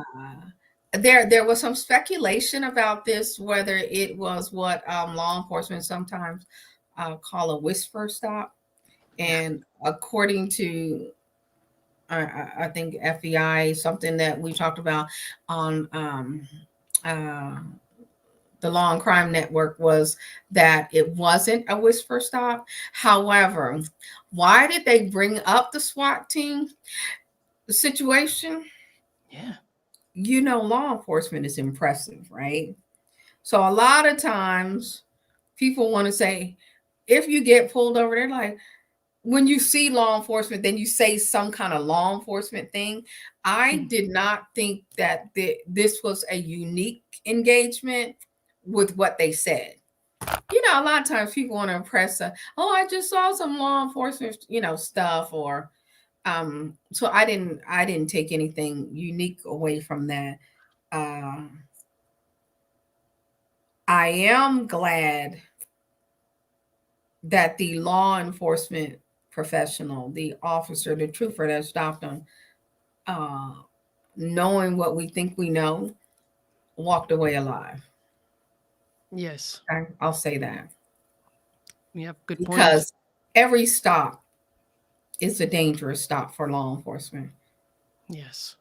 There was some speculation about this, whether it was what law enforcement sometimes call a whisper stop. And according to, I think FBI, something that we talked about on the Law and Crime Network, was that it wasn't a whisper stop. However, why did they bring up the SWAT team situation? Yeah. Law enforcement is impressive, right? So a lot of times people want to say, if you get pulled over, they're like, when you see law enforcement, then you say some kind of law enforcement thing. I did not think that this was a unique engagement with what they said. A lot of times people want to impress, I just saw some law enforcement, stuff, or so I didn't take anything unique away from that. I am glad that the law enforcement professional, the officer, the trooper that stopped him, knowing what we think we know, walked away alive. Yes. Okay? I'll say that. Yeah, good point. Because every stop is a dangerous stop for law enforcement. Yes.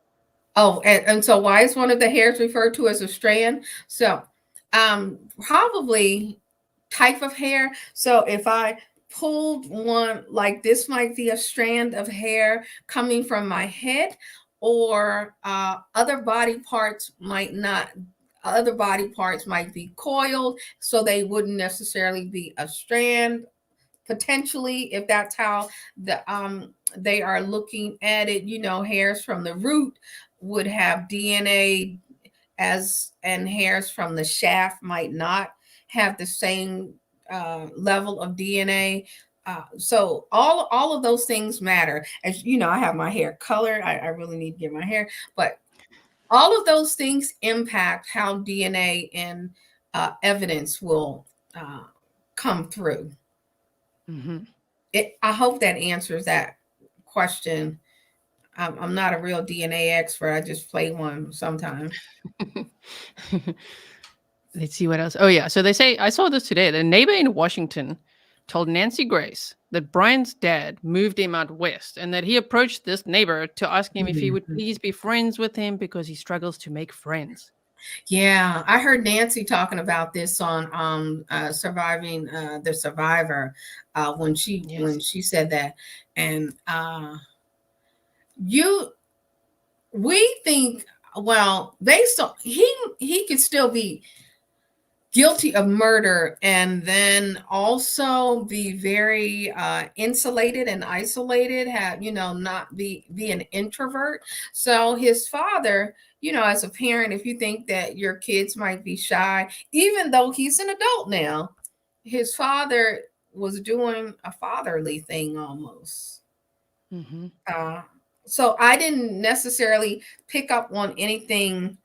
Oh, and so why is one of the hairs referred to as a strand? So probably type of hair. So if I pulled one, like this might be a strand of hair coming from my head, or other body parts might be coiled, so they wouldn't necessarily be a strand, potentially, if that's how they are looking at it. Hairs from the root would have DNA, and hairs from the shaft might not have the same level of DNA. So all of those things matter. As I have my hair colored. I really need to get my hair, but all of those things impact how DNA and evidence will come through. I hope that answers that question. I'm not a real DNA expert. I just play one sometimes. Let's see what else. Oh, yeah. So they say, I saw this today. The neighbor in Washington told Nancy Grace that Bryan's dad moved him out west, and that he approached this neighbor to ask him if he would please be friends with him because he struggles to make friends. Yeah, I heard Nancy talking about this on Surviving the Survivor when she said that. And we think, well, based on he could still be guilty of murder, and then also be very insulated and isolated, have, not be an introvert. So his father, as a parent, if you think that your kids might be shy, even though he's an adult now, his father was doing a fatherly thing almost. Mm-hmm. So I didn't necessarily pick up on anything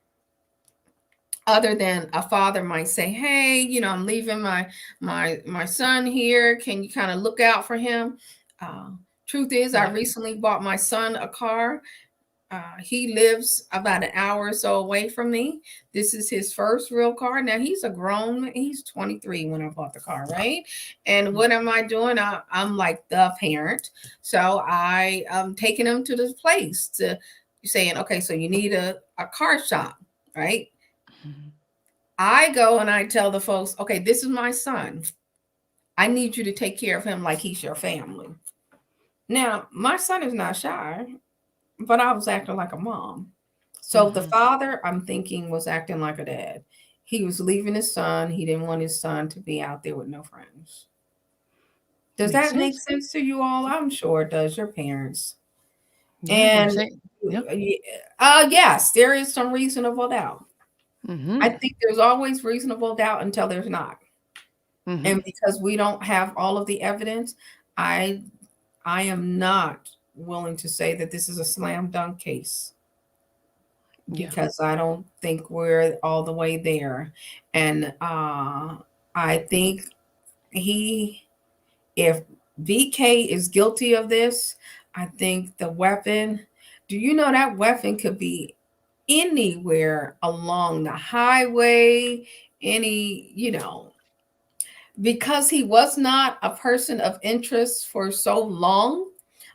other than a father might say, hey, I'm leaving my son here, can you kind of look out for him? Truth is, I recently bought my son a car. He lives about an hour or so away from me. This is his first real car. Now he's he's 23 when I bought the car, right? And what am I doing? I'm like the parent. So I am taking him to this place to saying, okay, so you need a car shop, right? Mm-hmm. I go and I tell the folks, okay, this is my son. I need you to take care of him like he's your family. Now, my son is not shy, but I was acting like a mom. So the father, I'm thinking, was acting like a dad. He was leaving his son. He didn't want his son to be out there with no friends. Does that make sense to you all? I'm sure it does, your parents. Yeah, And yep. yes, there is some reasonable doubt. Mm-hmm. I think there's always reasonable doubt until there's not. Mm-hmm. And because we don't have all of the evidence, I am not willing to say that this is a slam dunk case, because I don't think we're all the way there. And I think if VK is guilty of this, I think the weapon, do you know that weapon could be anywhere along the highway, because he was not a person of interest for so long,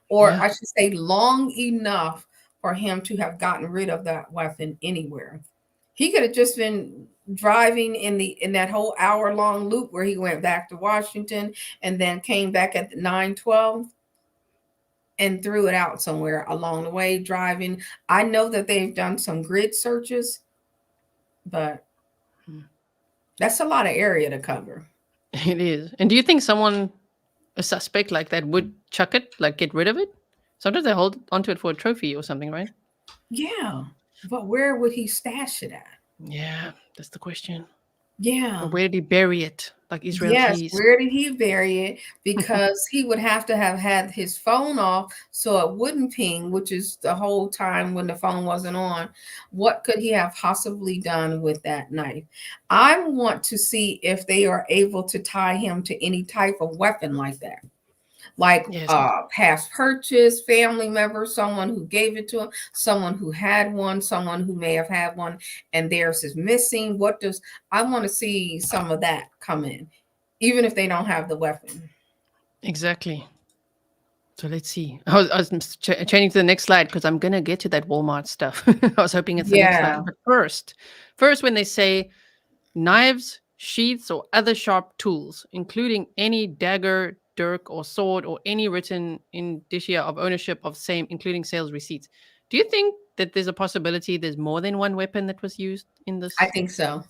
or I should say long enough for him to have gotten rid of that weapon anywhere. He could have just been driving in that whole hour-long loop where he went back to Washington and then came back at the 9:12 and threw it out somewhere along the way driving. I know that they've done some grid searches, but that's a lot of area to cover. It is. And do you think a suspect like that would chuck it, like get rid of it? Sometimes they hold onto it for a trophy or something, right? Yeah, but where would he stash it at? Yeah, that's the question. Yeah. Or where did he bury it? Like Israel Yes, keys. where did he bury it? Because he would have to have had his phone off so it wouldn't ping, which is the whole time when the phone wasn't on. What could he have possibly done with that knife? I want to see if they are able to tie him to any type of weapon like that. Like past purchase, family member, someone who gave it to him, someone who had one, someone who may have had one and theirs is missing. I want to see some of that come in, even if they don't have the weapon. Exactly. So let's see. I was changing to the next slide because I'm going to get to that Walmart stuff. I was hoping it's the next slide. But first, when they say knives, sheaths, or other sharp tools, including any dagger, dirk, or sword, or any written indicia of ownership of same, including sales receipts. Do you think that there's a possibility there's more than one weapon that was used in this? I think so.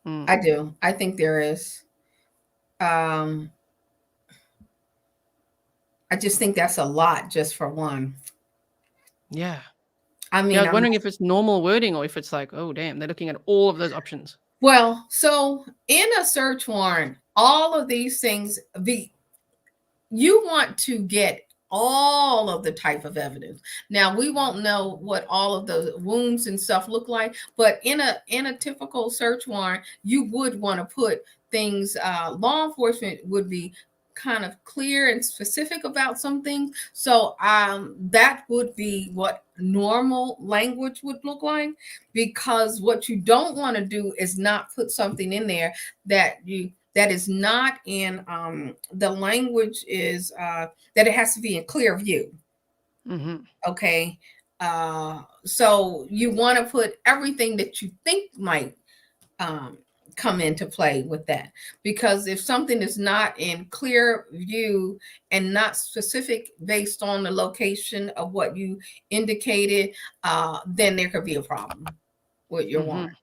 I do. I think there is. I just think that's a lot just for one. Yeah. I mean, I was wondering if it's normal wording or if it's like, oh, damn, they're looking at all of those options. Well, so in a search warrant, all of these things, you want to get all of the type of evidence. Now, we won't know what all of the wounds and stuff look like, but in a typical search warrant, you would want to put things, law enforcement would be kind of clear and specific about some things. So that would be what normal language would look like, because what you don't want to do is not put something in there that is not in the language is that it has to be in clear view. Okay. So you want to put everything that you think might come into play with that, because if something is not in clear view and not specific based on the location of what you indicated, then there could be a problem with your warrant.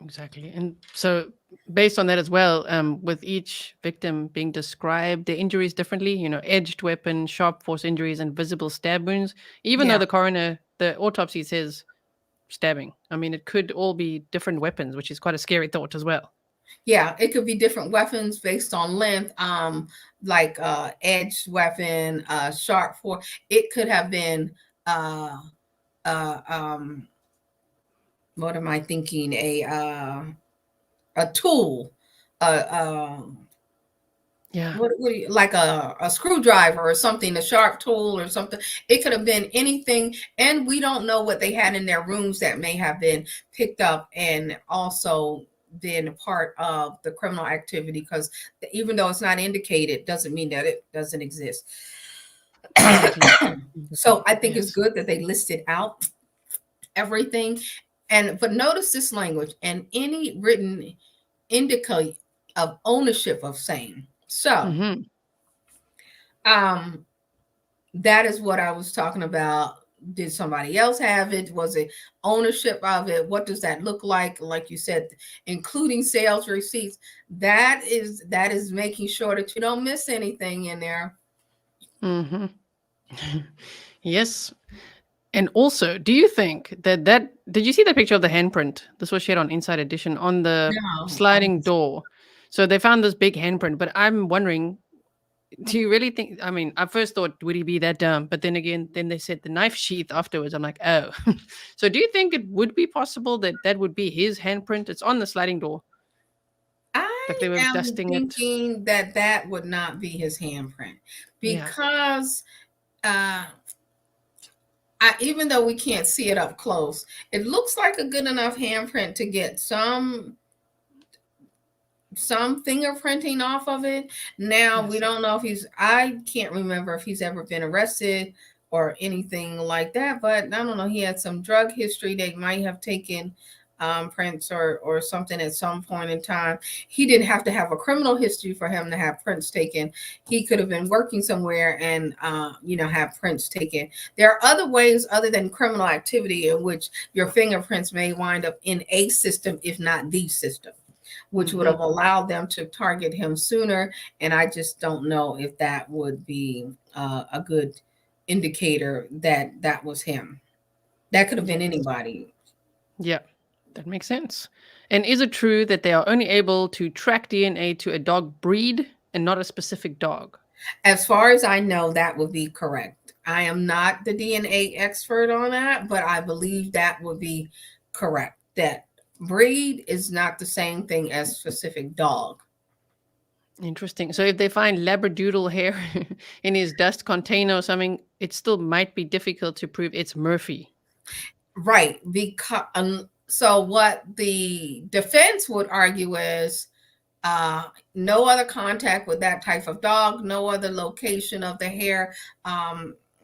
Exactly. And so, based on that as well, with each victim being described their injuries differently, edged weapon, sharp force injuries, and visible stab wounds, even though Yeah. the autopsy says stabbing. I mean, it could all be different weapons, which is quite a scary thought as well. Yeah, it could be different weapons based on length, like edged weapon, sharp force. It could have been uh, um, what am I thinking? A tool, uh, Yeah. what do you, like a screwdriver or something, a sharp tool or something. It could have been anything, and we don't know what they had in their rooms that may have been picked up and also been a part of the criminal activity, because even though it's not indicated doesn't mean that it doesn't exist. Exactly. So I think it's Yes. good that they listed out everything. But notice this language: and any written indicate of ownership of same. So Mm-hmm. that is what I was talking about. Did somebody else have it? Was it ownership of it? What does that look like? Like you said, including sales receipts. That is making sure that you don't miss anything in there. Mm-hmm. Yes. And also, do you think that did you see that picture of the handprint? This was shared on Inside Edition on the No, sliding door. So they found this big handprint, but I'm wondering, do you really think? I mean, I first thought, would he be that dumb? But then again, then they said the knife sheath afterwards. I'm like, oh. So do you think it would be possible that that would be his handprint? It's on the sliding door, like I they were am dusting it. thinking that that would not be his handprint, Yeah. because uh, even though we can't see it up close, it looks like a good enough handprint to get some fingerprinting off of it. Now we Yes. don't know if I can't remember if he's ever been arrested or anything like that, but I don't know, he had some drug history. They might have taken prints or something at some point in time. He didn't have to have a criminal history for him to have prints taken. He could have been working somewhere and have prints taken. There are other ways other than criminal activity in which your fingerprints may wind up in a system, if not the system, which would Mm-hmm. have allowed them to target him sooner. And I just don't know if that would be a good indicator that that was him. That could have been Yes. anybody. Yeah, that makes sense. And is it true that they are only able to track DNA to a dog breed and not a specific dog? As far as I know, that would be correct. I am not the DNA expert on that, but I believe that would be correct. That breed is not the same thing as specific dog. Interesting. So if they find labradoodle hair in his dust container or something, it still might be difficult to prove it's Murphy. Right. Because so what the defense would argue is uh, no other contact with that type of dog, no other location of the hair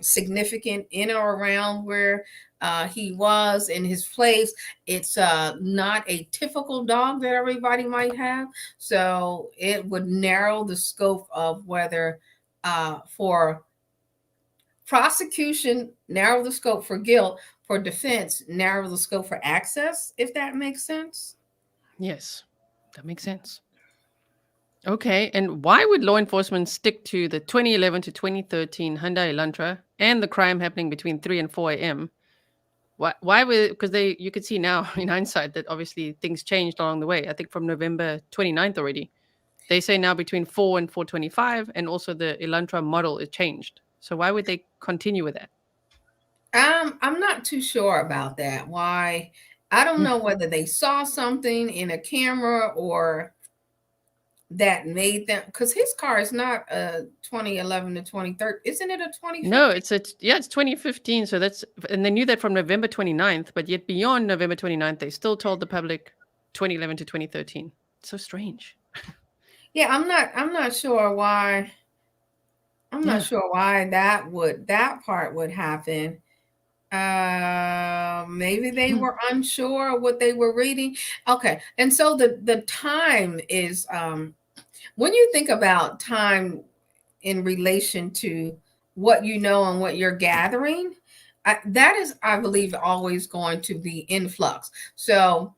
significant in or around where he was in his place. It's not a typical dog that everybody might have. So it would narrow the scope of whether for prosecution, narrow the scope for guilt, for defense, narrow the scope for access, if that makes sense. Yes, that makes sense. Okay, and why would law enforcement stick to the 2011 to 2013 Hyundai Elantra and the crime happening between 3 and 4 a.m.? Why would, because you could see now in hindsight that obviously things changed along the way. I think from November 29th already. They say now between 4 and 4:25, and also the Elantra model is changed. So why would they continue with that? I'm not too sure about that. Why? I don't Hmm. know whether they saw something in a camera or that made them, because his car is not a 2011 to 2013. Isn't it a No, 2015? it's 2015. So that's, and they knew that from November 29th, but yet beyond November 29th, they still told the public 2011 to 2013. It's so strange. Yeah, I'm not sure why. I'm not Yeah. sure why that part would happen. Maybe they Hmm. were unsure what they were reading. Okay. And so the time is when you think about time in relation to what you know and what you're gathering, that is, I believe, always going to be in flux. So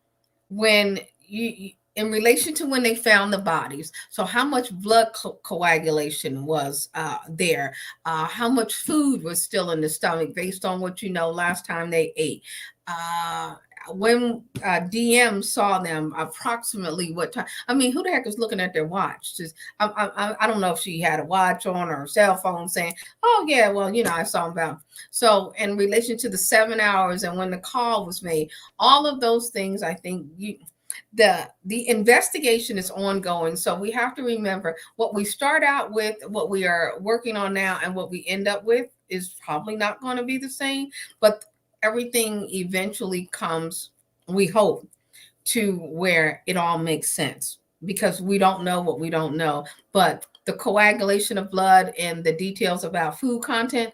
when you in relation to when they found the bodies, so how much blood coagulation was there, how much food was still in the stomach based on what you know last time they ate, uh, when DM saw them, approximately what time. I mean, who the heck is looking at their watch? Just I don't know if she had a watch on or a cell phone saying, oh yeah, well, you know, I saw them about. So in relation to the 7 hours and when the call was made, all of those things, I think the investigation is ongoing. So we have to remember what we start out with, what we are working on now, and what we end up with is probably not going to be the same. But everything eventually comes, we hope, to where it all makes sense, because we don't know what we don't know. But the coagulation of blood and the details about food content,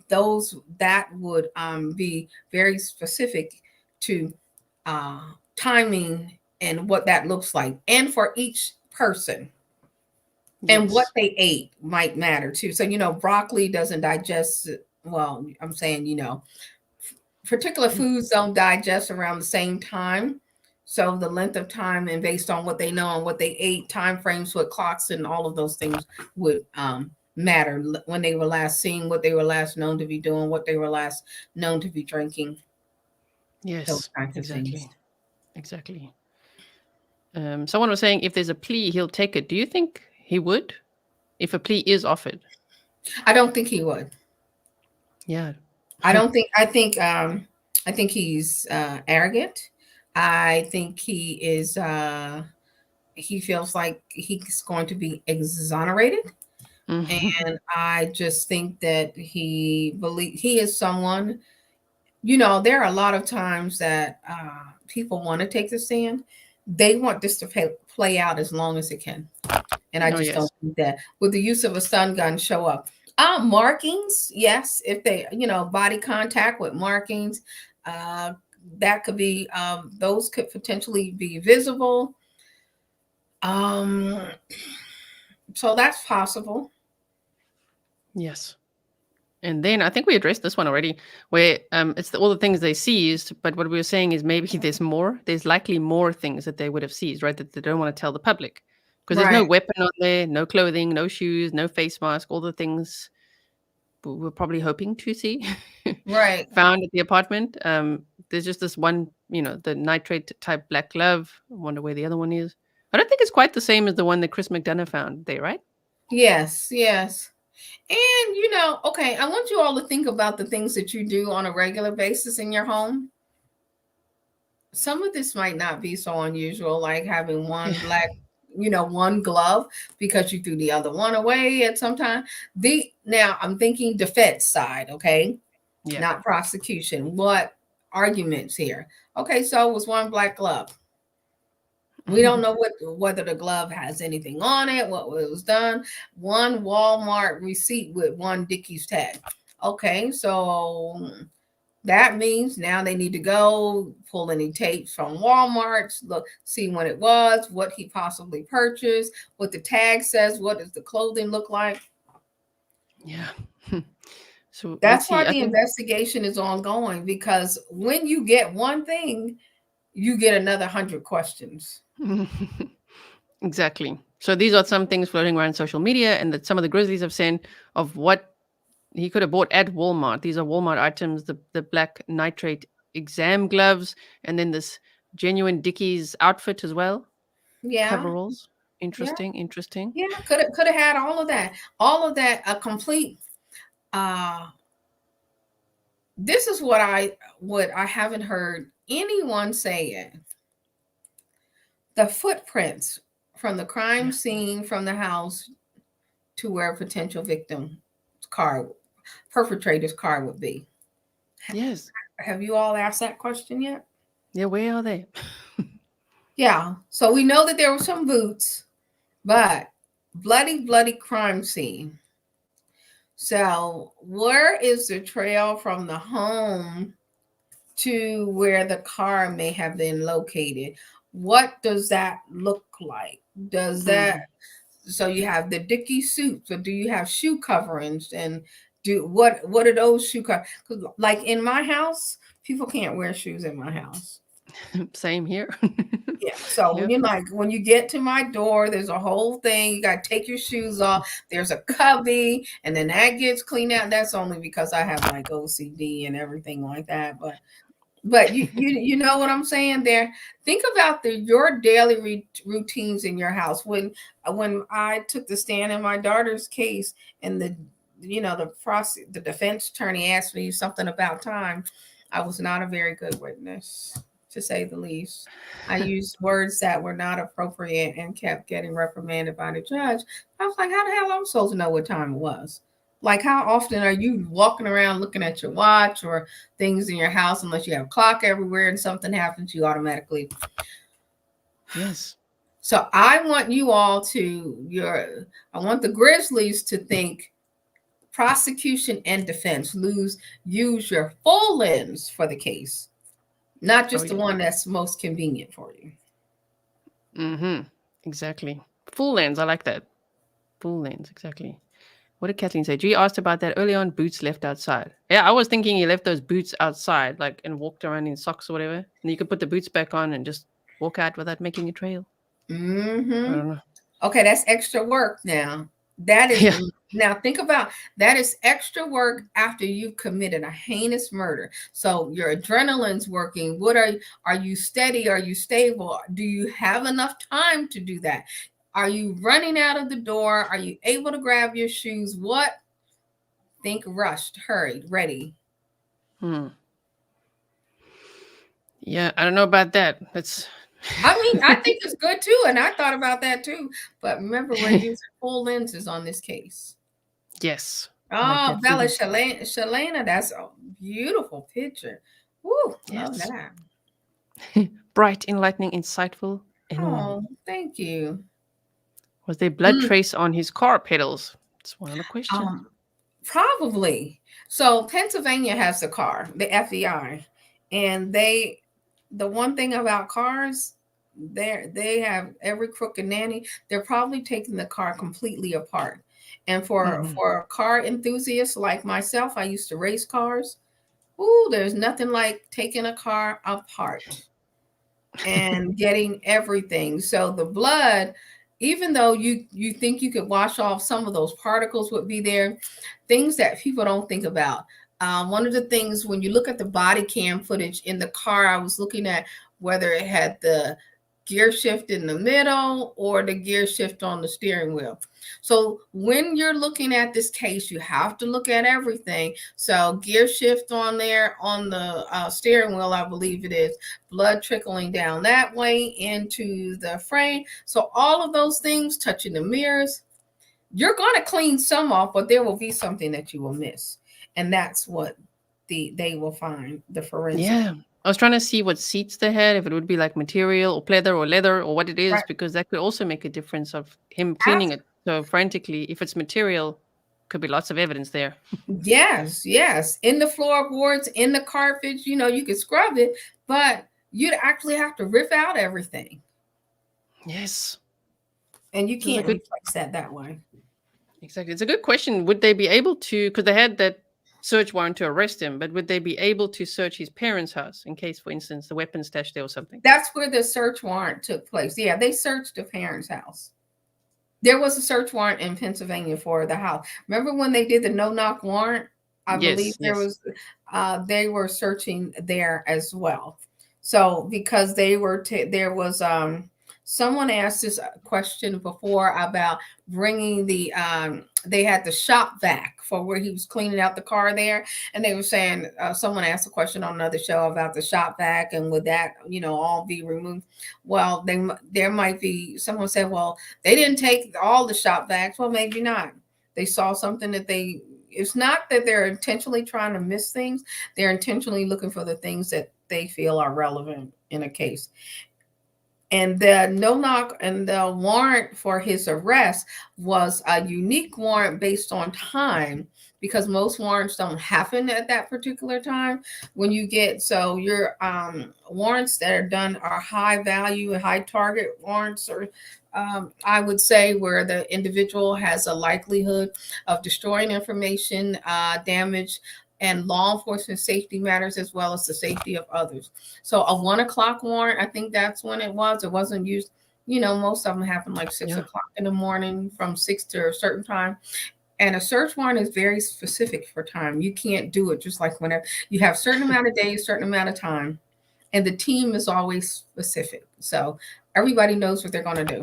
those that would be very specific to timing and what that looks like, and for each person. Yes. And what they ate might matter too. So, you know, broccoli doesn't digest well. I'm saying, you know, particular foods don't digest around the same time. So the length of time, and based on what they know and what they ate, time frames with clocks and all of those things would matter. When they were last seen, what they were last known to be doing, what they were last known to be drinking. Yes, those kinds of exactly. things. Exactly. Someone was saying if there's a plea, he'll take it. Do you think he would if a plea is offered? I don't think he would. Yeah. I don't think, I think he's arrogant. I think he is he feels like he's going to be exonerated. And I just think that he is someone, you know, there are a lot of times that people want to take the stand. They want this to play out as long as it can. And I just don't think that with the use of a stun gun show up. Markings, yes, if they, you know, body contact with markings, that could be, those could potentially be visible. So that's possible. Yes. And then I think we addressed this one already, where it's all the things they seized. But what we were saying is maybe there's more. There's likely more things that they would have seized, right? That they don't want to tell the public, because there's no weapon on there, no clothing, no shoes, no face mask, all the things we're probably hoping to see found at the apartment. There's just this one, you know, the nitrate type black glove. I wonder where the other one is. I don't think it's quite the same as the one that Chris McDonough found there, right? Yes, yes. And, you know, okay, I want you all to think about the things that you do on a regular basis in your home. Some of this might not be so unusual, like having one black, you know, one glove because you threw the other one away at some time. Now I'm thinking defense side, okay? Yeah. Not prosecution. What arguments here? Okay, so it was one black glove. We don't know whether the glove has anything on it, what was done. One Walmart receipt with one Dickies tag. Okay, so that means now they need to go pull any tapes from Walmart, look, see when it was, what he possibly purchased, what the tag says, what does the clothing look like. Yeah. So that's why the investigation is ongoing, because when you get one thing, you get another 100 questions. Exactly. So these are some things floating around social media, and that some of the Grizzlies have sent of what he could have bought at Walmart. These are Walmart items: the black nitrate exam gloves, and then this genuine Dickies outfit as well. Yeah. Coveralls. Interesting. Yeah. Interesting. Yeah, could have had all of that. All of that, a complete. This is what I haven't heard anyone say yet. The footprints from the crime scene, from the house to where a potential victim's car, perpetrator's car would be. Yes. Have you all asked that question yet? Yeah, where are they? Yeah. So we know that there were some boots, but bloody crime scene. So where is the trail from the home to where the car may have been located? What does that look like? Does that, so you have the Dickie suits, or do you have shoe coverings? And what are those shoe coverings? Like in my house, people can't wear shoes in my house. Same here. Yeah. So Yeah. when you get to my door, there's a whole thing. You got to take your shoes off. There's a cubby, and then that gets cleaned out. That's only because I have like OCD and everything like that. But you know what I'm saying there. Think about your daily routines in your house. When I took the stand in my daughter's case, and the defense attorney asked me something about time, I was not a very good witness, to say the least. I used words that were not appropriate and kept getting reprimanded by the judge. I was like, how the hell am I supposed to know what time it was? Like, how often are you walking around looking at your watch or things in your house, unless you have a clock everywhere and something happens, you automatically. Yes. So I want you all I want the Grizzlies to think prosecution and defense use your full lens for the case, not just the one that's most convenient for you. Mm-hmm. Exactly. Full lens. I like that. Full lens. Exactly. What did Kathleen say? G asked about that early on. Boots left outside. Yeah, I was thinking he left those boots outside, like, and walked around in socks or whatever. And you could put the boots back on and just walk out without making a trail. Mm-hmm. I don't know. Okay, that's extra work now. That is Now think about that is extra work after you've committed a heinous murder. So your adrenaline's working. What are you steady? Are you stable? Do you have enough time to do that? Are you running out of the door? Are you able to grab your shoes? What? Think rushed, hurried, ready. Yeah, I don't know about that. I think it's good too, and I thought about that too. But remember, we're using full lenses on this case. Yes. Oh, Bella Shalana, that's a beautiful picture. Woo, love that. Bright, enlightening, insightful. Oh, thank you. Was there blood trace on his car pedals? It's one of the questions. Probably. So Pennsylvania has the car, the FBI, and the one thing about cars, they have every crook and nanny. They're probably taking the car completely apart. And for car enthusiasts like myself, I used to race cars. Ooh, there's nothing like taking a car apart and getting everything. So the blood, even though you think you could wash off some of those particles, would be there, things that people don't think about. One of the things, when you look at the body cam footage in the car, I was looking at whether it had the gear shift in the middle or the gear shift on the steering wheel. So when you're looking at this case, you have to look at everything. So gear shift on there on the steering wheel, I believe it is, blood trickling down that way into the frame. So all of those things, touching the mirrors, you're going to clean some off, but there will be something that you will miss. And that's what they will find, the forensic. Yeah. I was trying to see what seats they had, if it would be like material or pleather or leather or what it is, because that could also make a difference of him cleaning it so frantically. If it's material, could be lots of evidence there. Yes. In the floorboards, in the carpet, you could scrub it, but you'd actually have to rip out everything. Yes. And you can't replace that way. Exactly. It's a good question. Would they be able to, because they had that search warrant to arrest him, but would they be able to search his parents' house in case, for instance, the weapon stashed there or something? That's where the search warrant took place. Yeah, they searched the parents' house. There was a search warrant in Pennsylvania for the house. Remember when they did the no-knock warrant? I believe there was, they were searching there as well. So because there was someone asked this question before about bringing they had the shop vac for where he was cleaning out the car there, and they were saying, someone asked a question on another show about the shop vac and would that all be removed. Well, there might be, someone said, well, they didn't take all the shop vacs. Well, maybe not. They saw something that it's not that they're intentionally trying to miss things. They're intentionally looking for the things that they feel are relevant in a case. And the no-knock and the warrant for his arrest was a unique warrant based on time, because most warrants don't happen at that particular time. When you get, so your warrants that are done are high value, high target warrants, or I would say where the individual has a likelihood of destroying information, damage, and law enforcement safety matters as well as the safety of others. So a 1 o'clock warrant, I think that's when it was. It wasn't used. Most of them happen like 6 o'clock in the morning, from 6 to a certain time. And a search warrant is very specific for time. You can't do it just like whenever you have a certain amount of days, certain amount of time, and the team is always specific. So everybody knows what they're going to do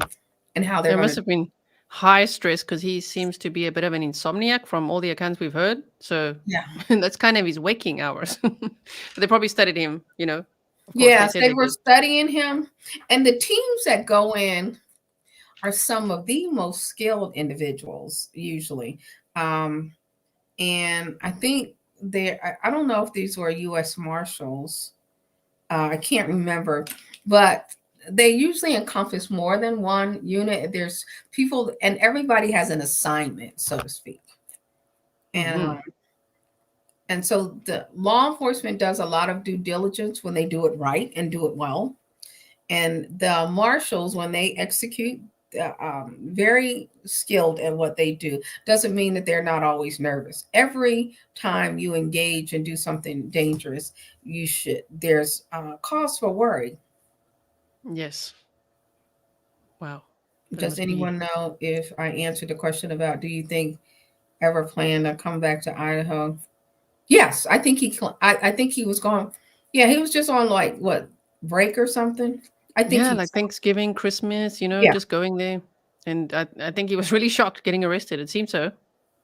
and how they're There going must to. have been high stress because he seems to be a bit of an insomniac from all the accounts we've heard. So Yeah. that's kind of his waking hours. But they probably studied him, Of course, they Yes, said they they were did. studying him, and the teams that go in are some of the most skilled individuals usually. And I think I don't know if these were U.S. Marshals. I can't remember, but they usually encompass more than one unit. There's people, and everybody has an assignment, so to speak. And so the law enforcement does a lot of due diligence when they do it right and do it well. And the marshals, when they execute, very skilled at what they do. Doesn't mean that they're not always nervous. Every time you engage and do something dangerous, there's cause for worry. Yes. Wow. Does anyone know if I answered the question about, do you think ever plan to come back to Idaho? Yes, I think I think he was going. Yeah, he was just on like what, break or something. I think like Thanksgiving, Christmas, yeah. just going there. And I think he was really shocked getting arrested. It seems so.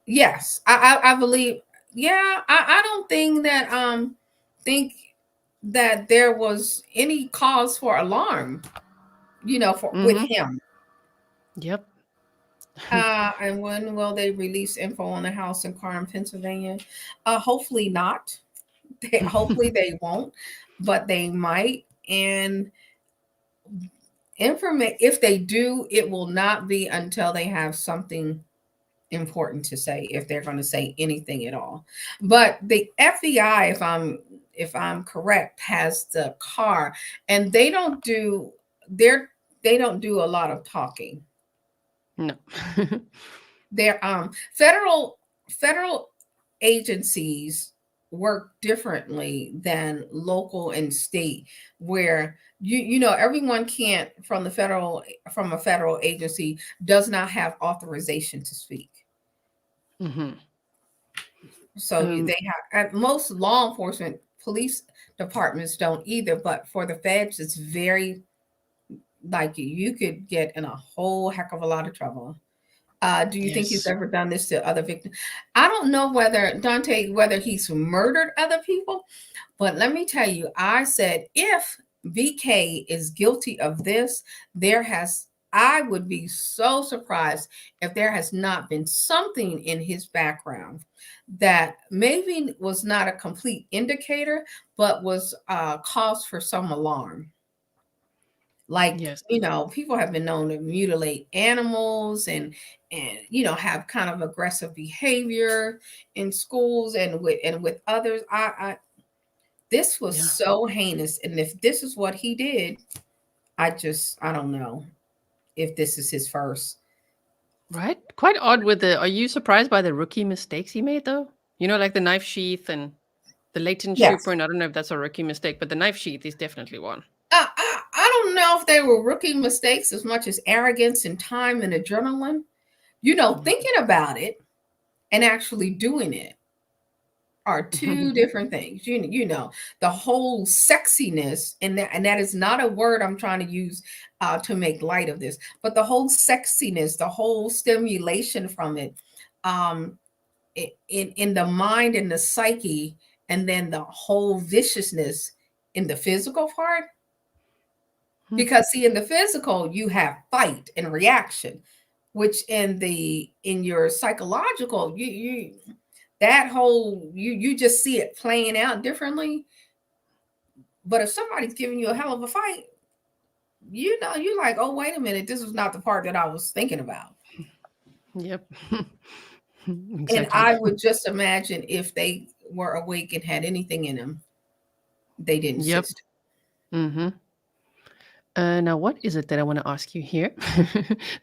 Yes, I believe. Yeah, I don't think that there was any cause for alarm, with him. Yep. And when will they release info on the house and car in Pennsylvania? Hopefully not. Hopefully they won't, but they might. And if they do, it will not be until they have something important to say, if they're going to say anything at all. But the FBI, if I'm correct, has the car, and they don't do a lot of talking. No. They're federal agencies work differently than local and state, where everyone can't from a federal agency does not have authorization to speak. So they have, at most law enforcement police departments don't either, but for the feds it's very, like, you could get in a whole heck of a lot of trouble. Do you think he's ever done this to other victims? I don't know whether he's murdered other people, but let me tell you, I said, if VK is guilty of this, I would be so surprised if there has not been something in his background that maybe was not a complete indicator, but was cause for some alarm. Like, people have been known to mutilate animals and have kind of aggressive behavior in schools and with others. This was so heinous. And if this is what he did, I don't know if this is his first. Right? Quite odd are you surprised by the rookie mistakes he made though? Like the knife sheath and the latent super, and I don't know if that's a rookie mistake, but the knife sheath is definitely one. I don't know if they were rookie mistakes as much as arrogance and time and adrenaline. Thinking about it and actually doing it are two different things. The whole sexiness, and that is not a word I'm trying to use to make light of this, but the whole sexiness, the whole stimulation from it, in the mind and the psyche, and then the whole viciousness in the physical part. Because see, in the physical, you have fight and reaction, which in your psychological, you just see it playing out differently. But if somebody's giving you a hell of a fight, you're like, oh, wait a minute, this was not the part that I was thinking about. Yep. Exactly. And I would just imagine if they were awake and had anything in them, they didn't. Yep. Now, what is it that I want to ask you here?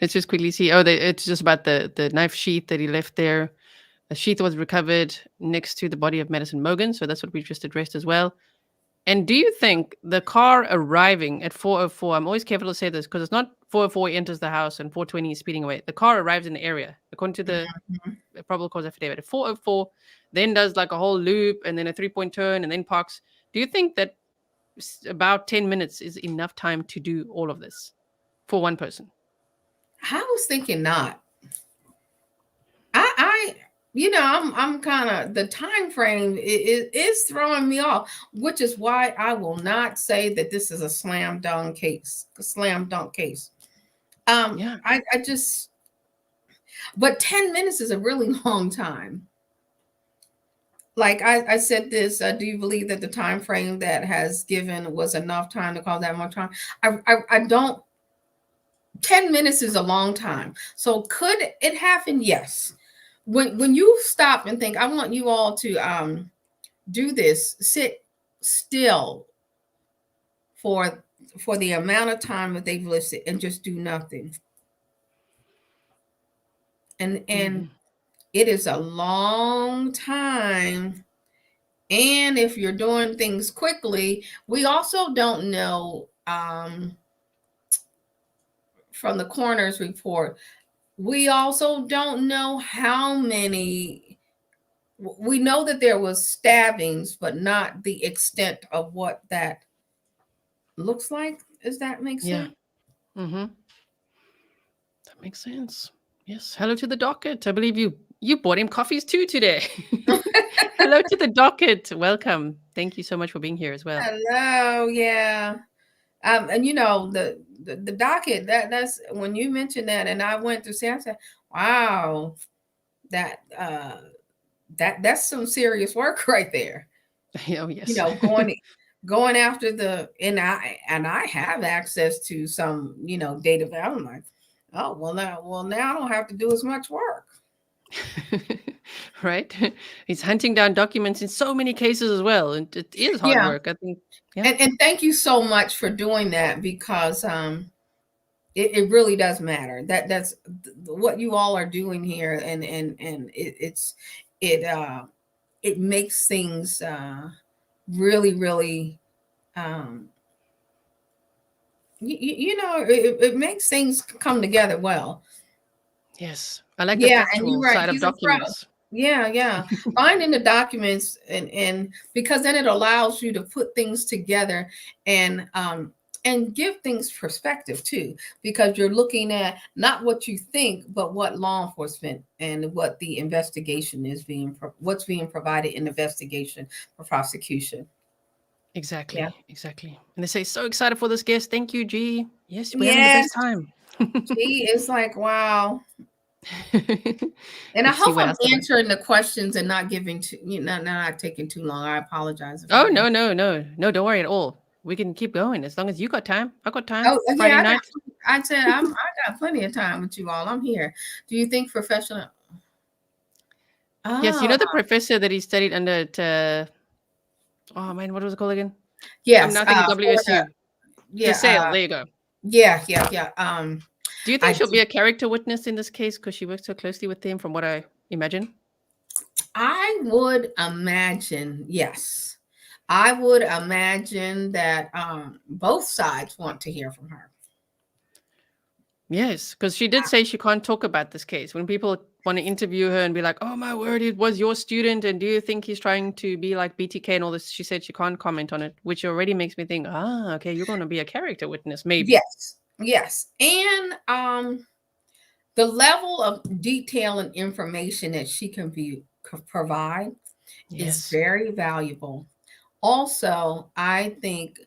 Let's just quickly see. Oh, it's just about the knife sheath that he left there. A sheath was recovered next to the body of Madison Mogan. So that's what we just addressed as well. And do you think the car arriving at 4:04, I'm always careful to say this because it's not 4:04 he enters the house and 4:20 is speeding away. The car arrives in the area, according to the probable cause affidavit. At 4:04, then does like a whole loop and then a 3-point turn and then parks. Do you think that about 10 minutes is enough time to do all of this for one person? I was thinking not. I'm kind of, the time frame is throwing me off, which is why I will not say that this is a slam dunk case. Yeah. I just, but 10 minutes is a really long time. Like I said this, do you believe that the time frame that has given was enough time to cause that much time? I don't. 10 minutes is a long time. So could it happen? Yes. When you stop and think, I want you all to do this, sit still for the amount of time that they've listed and just do nothing. And it is a long time. And if you're doing things quickly, we also don't know from the coroner's report, we also don't know how many. We know that there was stabbings, but not the extent of what that looks like. Does that make sense? That makes sense. Yes. Hello to the docket. I believe you bought him coffees too today. Hello to the docket. Welcome. Thank you so much for being here as well. Hello. Yeah. And the docket, that's when you mentioned that, and I went to say, I said, wow, that's some serious work right there. Oh yes. Going after and I have access to some, data. I'm like, oh well now I don't have to do as much work. Right? He's hunting down documents in so many cases as well. And it is hard work, I think. Yeah. And thank you so much for doing that, because it really does matter. That's what you all are doing here, and it makes things really, really it makes things come together well. Yes. I like the factual side of documents. Yeah. Finding the documents and because then it allows you to put things together and give things perspective too, because you're looking at not what you think, but what law enforcement and what the investigation is what's being provided in investigation for prosecution. Exactly. Exactly. And they say, so excited for this guest. Thank you, G. Yes, we're having the best time. G is like, wow. And I hope I'm answering the questions and not giving not taking too long. I apologize. Oh, no, don't worry at all. We can keep going as long as you got time. I got time. Oh, Friday night. I said I got plenty of time with you all. I'm here. Do you think professional? Yes, the professor that he studied under at oh man, what was it called again? Yes, I'm not thinking WSU. DeSale, there you go. Yeah. Do you think she'll be a character witness in this case because she works so closely with him, from what I imagine? I would imagine, yes. I would imagine that both sides want to hear from her. Yes, because she did say she can't talk about this case. When people want to interview her and be like, oh my word, it was your student, and do you think he's trying to be like BTK and all this? She said she can't comment on it, which already makes me think, okay, you're going to be a character witness, maybe. Yes. And the level of detail and information that she can provide is very valuable. Also, I think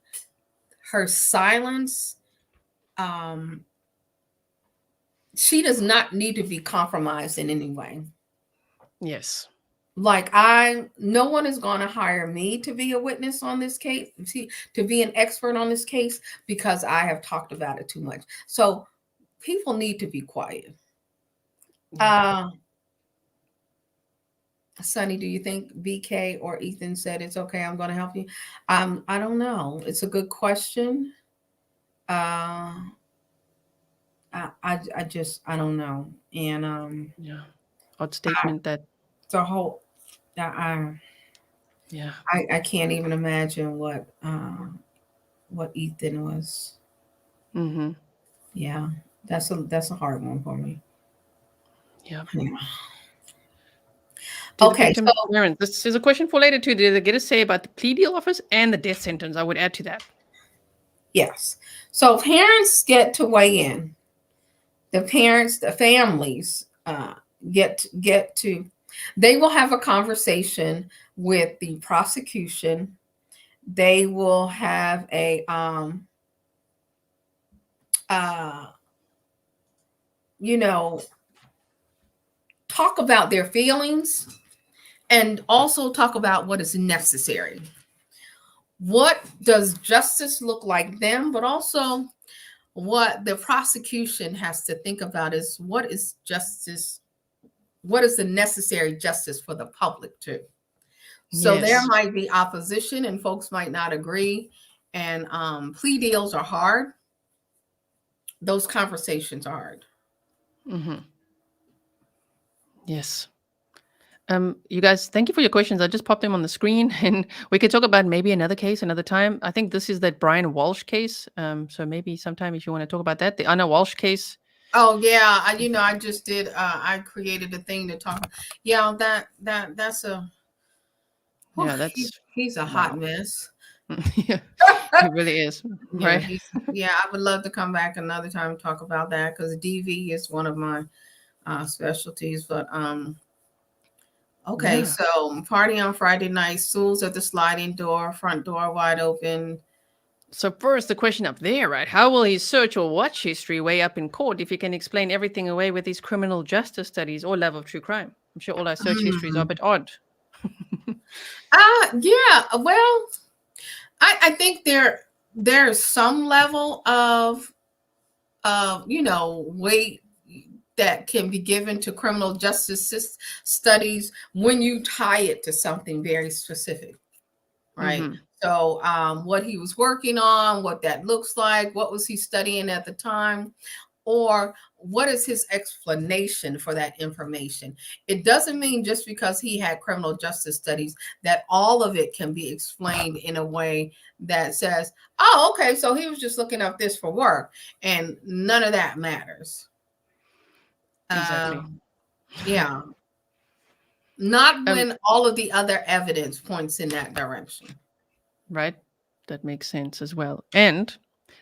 her silence, she does not need to be compromised in any way. Yes. Like no one is going to hire me to be a witness on this case, to be an expert on this case, because I have talked about it too much. So people need to be quiet. Sonny, do you think BK or Ethan said it's okay, I'm going to help you? I don't know. It's a good question. I don't know. And odd statement that the whole. Yeah. I can't even imagine what Ethan was. Mm-hmm. Yeah, that's a hard one for me. Yeah. Yeah. To the Okay, victim's so parents. This is a question for later too. Did they get a say about the plea deal offers and the death sentence? I would add to that. yes, so parents get to weigh in. The families get to. They will have a conversation with the prosecution. They will have a you know, talk about their feelings and also talk about what is necessary. What does justice look like them, but also what the prosecution has to think about is what is justice, what is the necessary justice for the public too. So there Yes. might be opposition and folks might not agree, and plea deals are hard. Those conversations are hard. Mm-hmm. Yes. You guys, thank you for your questions. I just popped them on the screen, and we could talk about maybe another case another time. I think this is that Brian Walsh case. So maybe sometime if you want to talk about that, the Anna Walsh case. Oh yeah, I just did. I created a thing to talk. Yeah, that's a. Whew, Yeah, that's he's a hot wow. mess. Yeah, it really is, Yeah, right? I would love to come back another time and talk about that because DV is one of my specialties. But okay, Yeah. so party on Friday night, stools at the sliding door, front door wide open. So first, the question up there, right? How will his search or watch history weigh up in court if he can explain everything away with his criminal justice studies or love of true crime? I'm sure all our search histories are a bit odd. Yeah. Well, I think there's some level of weight that can be given to criminal justice studies when you tie it to something very specific, right? Mm-hmm. So what he was working on, what that looks like, what was he studying at the time, or what is his explanation for that information? It doesn't mean just because he had criminal justice studies that all of it can be explained in a way that says, oh, okay, so he was just looking up this for work, and none of that matters. Exactly. Yeah. Not Um, when all of the other evidence points in that direction. right. That makes sense as well. And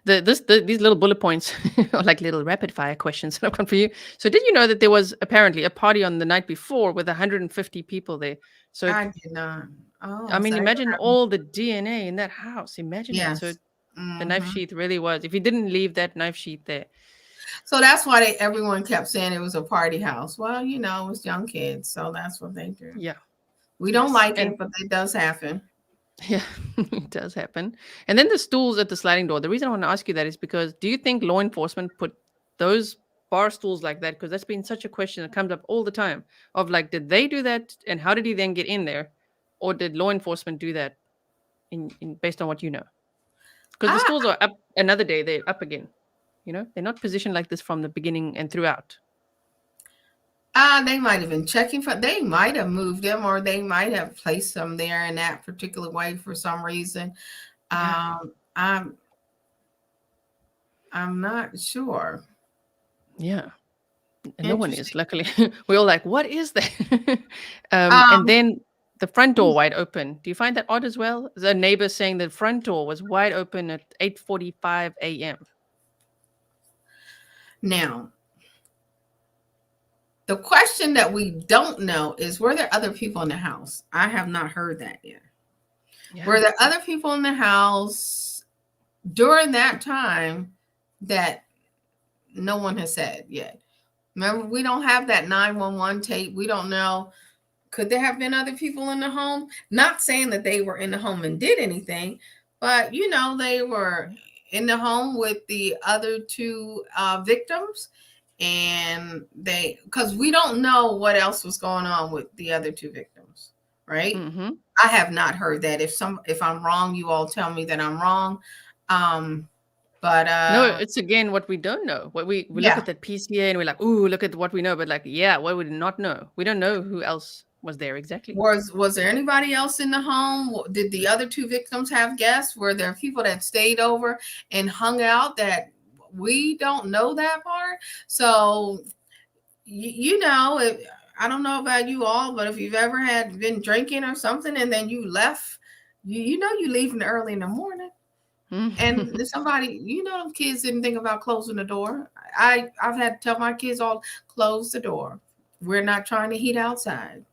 these little bullet points are like little rapid fire questions that I've got for you. So did you know that there was apparently a party on the night before with 150 people there? So I did not. I Oh, mean, so imagine all the DNA in that house. Imagine that. So yes. the knife Mhm. sheath really was. If you didn't leave that knife sheath there, So that's why everyone kept saying it was a party house. Well, it was young kids, so that's what they do. yeah, We don't yes, like and it, but it does happen. yeah, it does happen. And then the stools at the sliding door. The reason I want to ask you that is because do you think law enforcement put those bar stools like that? Because that's been such a question that comes up all the time of like, did they do that, and how did he then get in there, or did law enforcement do that in based on what you know? Because the Ah, stools are up another day, they're up again. They're not positioned like this from the beginning and throughout. they might have been checking for. They might have moved them, or they might have placed them there in that particular way for some reason. Yeah. I'm not sure. Yeah. And no one is, Interesting. luckily. We're all like, what is that? And Um, then the front door wide open. Do you find that odd as well? The neighbor saying the front door was wide open at 8:45 a.m. Now, the question that we don't know is, were there other people in the house? I have not heard that yet. Yeah. Were there other people in the house during that time that no one has said yet? Remember, we don't have that 911 tape. We don't know. Could there have been other people in the home? Not saying that they were in the home and did anything, but they were in the home with the other two victims, and because we don't know what else was going on with the other two victims, right? Mm-hmm. I have not heard that. If I'm wrong, you all tell me that I'm wrong. But No, it's again what we don't know. What we look yeah, at that PCA and we're like, ooh, look at what we know. But like, yeah, what we did not know. We don't know who else was there exactly. Was there anybody else in the home? Did the other two victims have guests? Were there people that stayed over and hung out that we don't know that part? So, you know, I don't know about you all, but if you've ever been drinking or something and then you left, you know, you leaving early in the morning. And somebody, you know, kids didn't think about closing the door. I've had to tell my kids all, close the door. We're not trying to heat outside.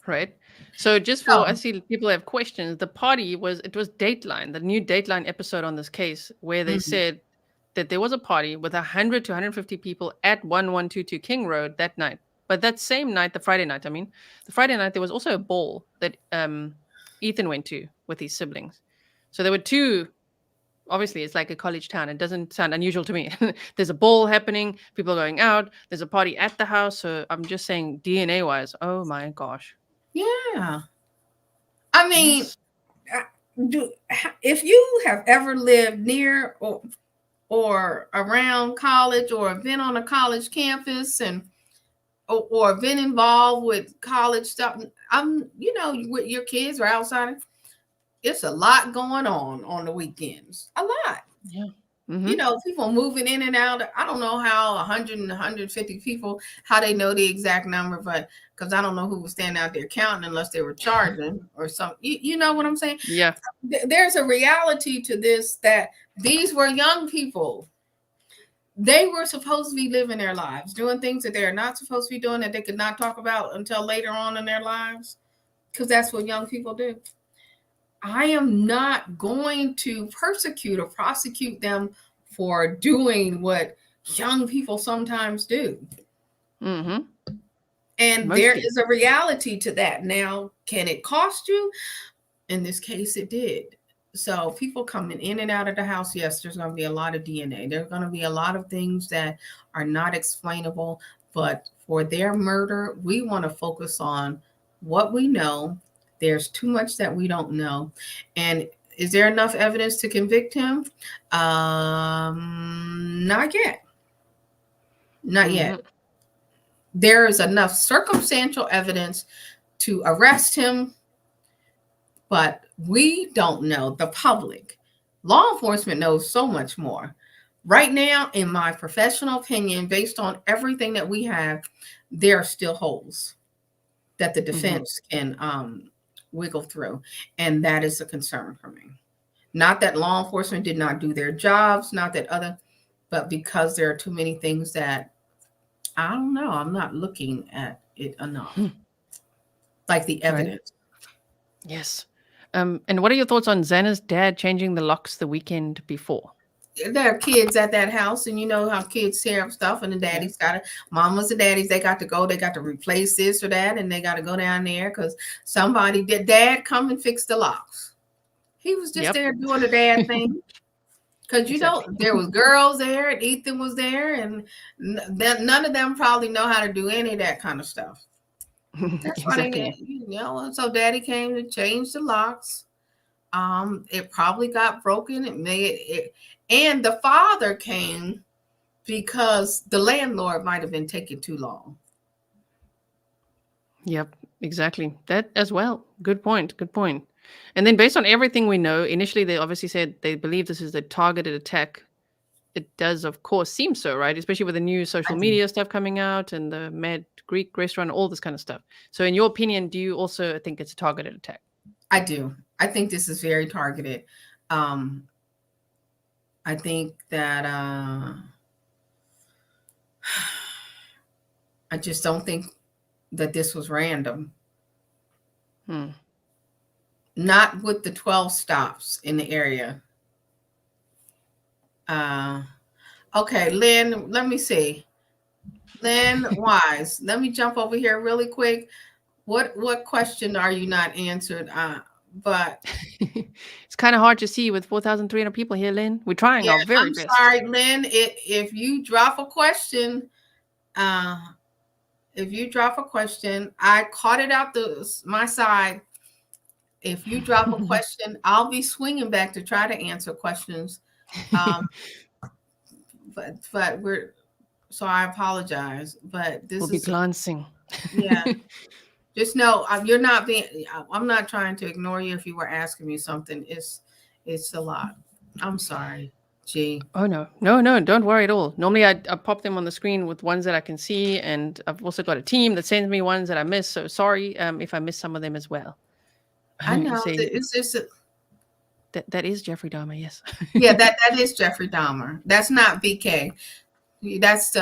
Right. So just for, I see people have questions. The party was Dateline, the new Dateline episode on this case, where they said that there was a party with 100 to 150 people at 1122 King Road that night. But that same night, the Friday night, there was also a ball that Ethan went to with his siblings. So there were two. Obviously, it's like a college town. It doesn't sound unusual to me. There's a ball happening, people are going out, there's a party at the house. So I'm just saying, DNA wise, oh my gosh. Yeah. I mean, Yes. if you have ever lived near or around college or been on a college campus or been involved with college stuff, you know, with your kids or outside, it's a lot going on the weekends. A lot. Yeah. You know, people moving in and out. I don't know how 100 and 150 people, how they know the exact number, but because I don't know who was standing out there counting unless they were charging or something. You know what I'm saying? Yeah. There's a reality to this, that these were young people. They were supposed to be living their lives, doing things that they're not supposed to be doing, that they could not talk about until later on in their lives, because that's what young people do. I am not going to persecute or prosecute them for doing what young people sometimes do. And there is a reality to that. Now, can it cost you? In this case, it did. So people coming in and out of the house, yes, there's going to be a lot of DNA. There's going to be a lot of things that are not explainable. But for their murder, we want to focus on what we know. There's too much that we don't know. And is there enough evidence to convict him? Not yet. Not yet. There is enough circumstantial evidence to arrest him, but we don't know. The public, law enforcement knows so much more. Right now, in my professional opinion, based on everything that we have, there are still holes that the defense can wiggle through. And that is a concern for me. Not that law enforcement did not do their jobs, not that but because there are too many things that, I don't know, I'm not looking at it enough. Like the evidence. Right. Yes. And what are your thoughts on Xana's dad changing the locks the weekend before? There are kids at that house, and you know how kids tear up stuff, and the daddy's got to, mamas and daddies, they got to go, they got to replace this or that, and they got to go down there because somebody did. Dad, come and fix the locks. He was just there doing the dad thing. Because, you know, there was girls there, and Ethan was there, and none of them probably know how to do any of that kind of stuff. That's why they, you know, so daddy came to change the locks. It probably got broken. It made it, and the father came because the landlord might have been taking too long. Yep, exactly. That as well. Good point. Good point. And then based on everything we know, initially they obviously said they believe this is a targeted attack. It does, of course, seem so, right? Especially with the new social media stuff coming out and the Mad Greek restaurant, all this kind of stuff. So in your opinion, do you also think it's a targeted attack? I do. I think this is very targeted. I think that I just don't think that this was random. Not with the 12 stops in the area. Okay, Lynn, let me see. Lynn Wise, let me jump over here really quick. What question are you not answered? But it's kind of hard to see with 4,300 people here, Lynn. We're trying our very best. Sorry, Lynn. If you drop a question, I caught it out my side. If you drop a question, I'll be swinging back to try to answer questions. But so I apologize. But this we'll be glancing. Yeah. Just know you're not being. I'm not trying to ignore you. If you were asking me something, it's a lot. I'm sorry, G. Oh no, no, no, don't worry at all. Normally I pop them on the screen with ones that I can see, and I've also got a team that sends me ones that I miss. So sorry if I miss some of them as well. I You know say it's that is Jeffrey Dahmer, yes. yeah, that is Jeffrey Dahmer. That's not BK. That's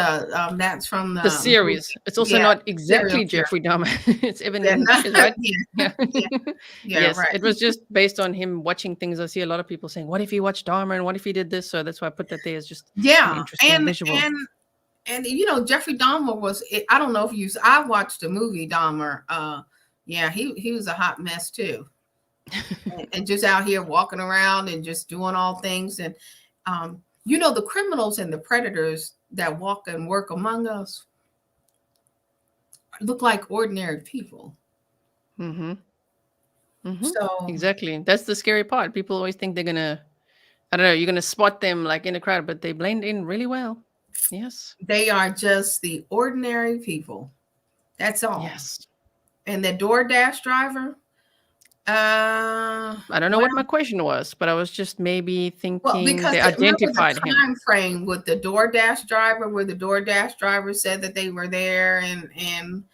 from The the movie. series. It's also Yeah, not serial exactly killer. Jeffrey Dahmer. It's Evan Yeah, Enriquez, right? yeah, Yeah. yeah, yeah, Yes, right. it was just based on him watching things. I see a lot of people saying, "What if he watched Dahmer and what if he did this?" So that's why I put that there as just an Yeah, interesting visual. and Jeffrey Dahmer was. I don't know if you. I watched the movie Dahmer. Yeah, he was a hot mess too, and just out here walking around and just doing all things. And the criminals and the predators that walk and work among us look like ordinary people. Mm-hmm. Mm-hmm. So Exactly. That's the scary part. People always think they're gonna, I don't know, you're gonna spot them like in a crowd, but they blend in really well. Yes. they are just the ordinary people. That's all. Yes. And the DoorDash driver, I don't know well, what my question was, but I was just maybe thinking because they remember the identified him. time frame with the DoorDash driver, where the DoorDash driver said that they were there and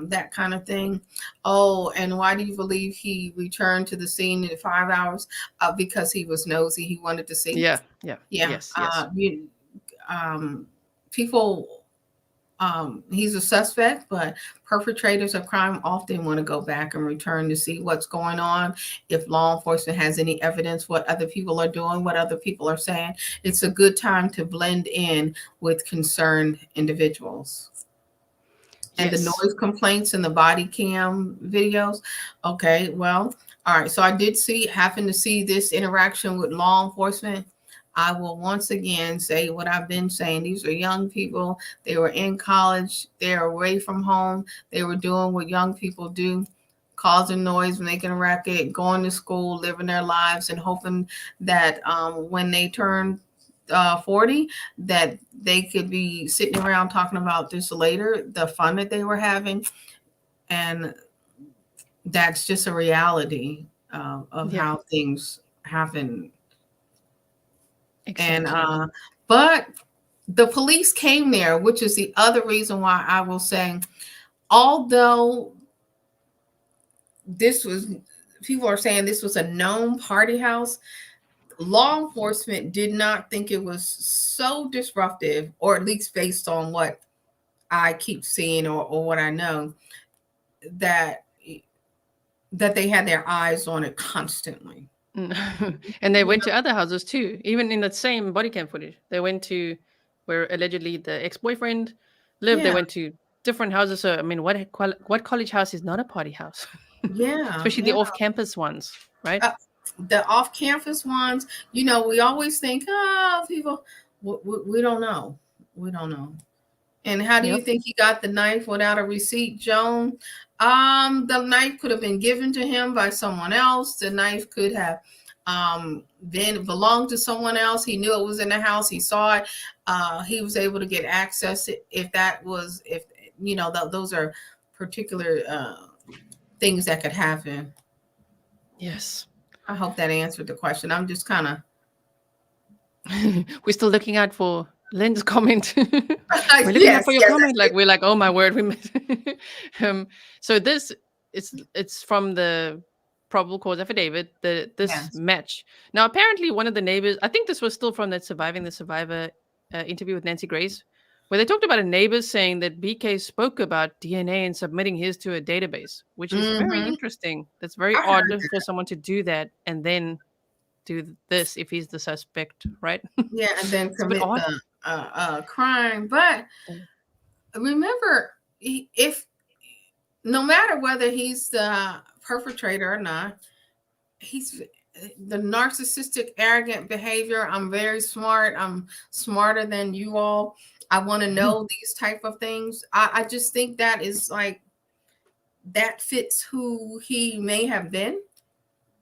that kind of thing. Oh, and why do you believe he returned to the scene in 5 hours? Because he was nosy. He wanted to see. Yeah. Yeah. Yeah. Yes. Yes. People. He's a suspect, but perpetrators of crime often want to go back and return to see what's going on. If law enforcement has any evidence, what other people are doing, what other people are saying, it's a good time to blend in with concerned individuals. And the Yes. noise complaints and the body cam videos. Okay, well, all right. So I did happen to see this interaction with law enforcement. I will once again say what I've been saying. These are young people. They were in college. They're away from home. They were doing what young people do, causing noise, making a racket, going to school, living their lives, and hoping that when they turn 40, that they could be sitting around talking about this later, the fun that they were having. And that's just a reality of how things happen. Exactly. And but the police came there, which is the other reason why I will say, although people are saying this was a known party house, law enforcement did not think it was so disruptive, or at least based on what I keep seeing or what I know, that they had their eyes on it constantly. And they went to other houses too, even in that same body cam footage. They went to where allegedly the ex-boyfriend lived. They Yeah. went to different houses. So I mean, what college house is not a party house? Yeah. Especially the off-campus ones, right? The off-campus ones, we always think, people, we don't know. We don't know. And how do you think he got the knife without a receipt, Joan? The knife could have been given to him by someone else. The knife could have then belonged to someone else. He knew it was in the house. He saw it. He was able to get access if those are particular things that could happen. Yes. I hope that answered the question. I'm just kind of. We're still looking out for Lynn's comment. We're looking out for your comment. Like we're like, oh my word, we missed. So this it's from the probable cause affidavit. This match. Now apparently one of the neighbors. I think this was still from that Surviving the Survivor interview with Nancy Grace, where they talked about a neighbor saying that BK spoke about DNA and submitting his to a database, which is very interesting. That's very odd for someone to do that and then do this if he's the suspect, right? Yeah, and then commit the crime. But remember, if no matter whether he's the perpetrator or not, he's the narcissistic, arrogant behavior. I'm very smart. I'm smarter than you all. I want to know these type of things. I just think that is like, that fits who he may have been.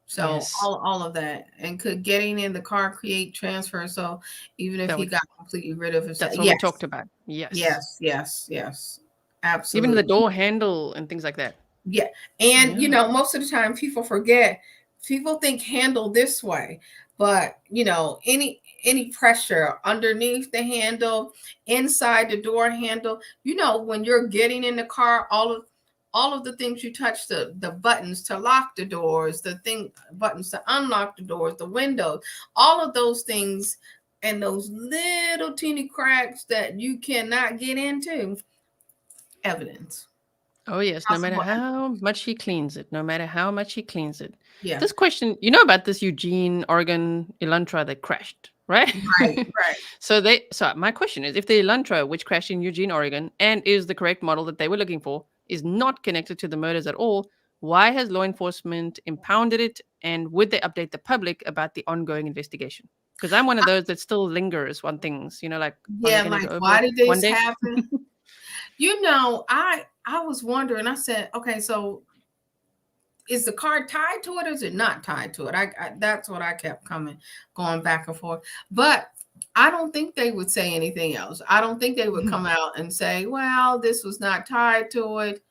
So all of that, and could getting in the car create transfer. So even if he got completely rid of his, that's what we talked about. Yes. Yes. Even the Absolutely. door handle and things like that. Yeah. And, Yeah. most of the time people forget, people think handle this way, but, any pressure underneath the handle, inside the door handle, when you're getting in the car, all of the things you touch, the buttons to lock the doors, buttons to unlock the doors, the windows, all of those things, and those little teeny cracks that you cannot get into, evidence. Oh, yes. No matter Possible. how much he cleans it, no matter how much he cleans it. Yeah. This question, you know about this Eugene, Oregon Elantra that crashed, right? Right. Right. So my question is, if the Elantra, which crashed in Eugene, Oregon, and is the correct model that they were looking for, is not connected to the murders at all, why has law enforcement impounded it? And would they update the public about the ongoing investigation? Because I'm one of those that still lingers on things, like, are they Yeah, going to like, go over why it did one this day? happen? I was wondering. I said, okay, so is the car tied to it, or is it not tied to it? That's what I kept going back and forth. But I don't think they would say anything else. I don't think they would come out and say, well, this was not tied to it.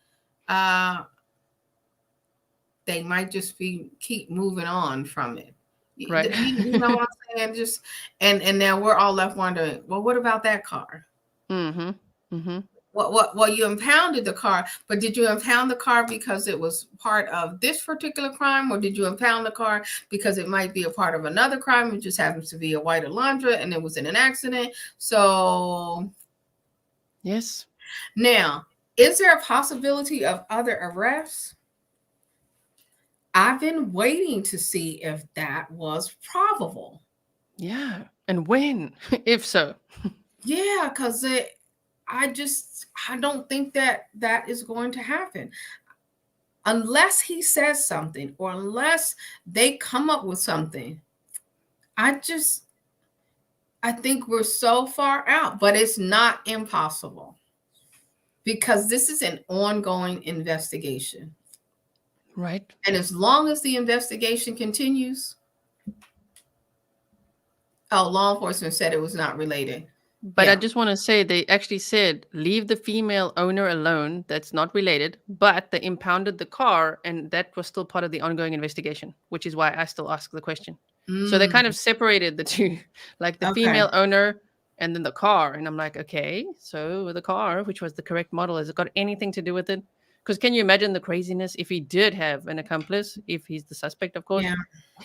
They might just keep moving on from it. Right. You know what I'm saying? Just and now we're all left wondering, well, what about that car? Mm-hmm. Mm-hmm. Well, you impounded the car, but did you impound the car because it was part of this particular crime, or did you impound the car because it might be a part of another crime? It just happens to be a white Elantra and it was in an accident. So Yes. now, is there a possibility of other arrests? I've been waiting to see if that was probable. Yeah. And when, if so? Yeah, because I don't think that is going to happen unless he says something, or unless they come up with something. I think we're so far out, but it's not impossible, because this is an ongoing investigation. Right. And as long as the investigation continues, law enforcement said it was not related. But I just want to say they actually said leave the female owner alone. That's not related. But they impounded the car, and that was still part of the ongoing investigation, which is why I still ask the question. So they kind of separated the two, like the female owner and then the car. And I'm like, okay, so the car, which was the correct model, has it got anything to do with it? Because can you imagine the craziness if he did have an accomplice, if he's the suspect, of course,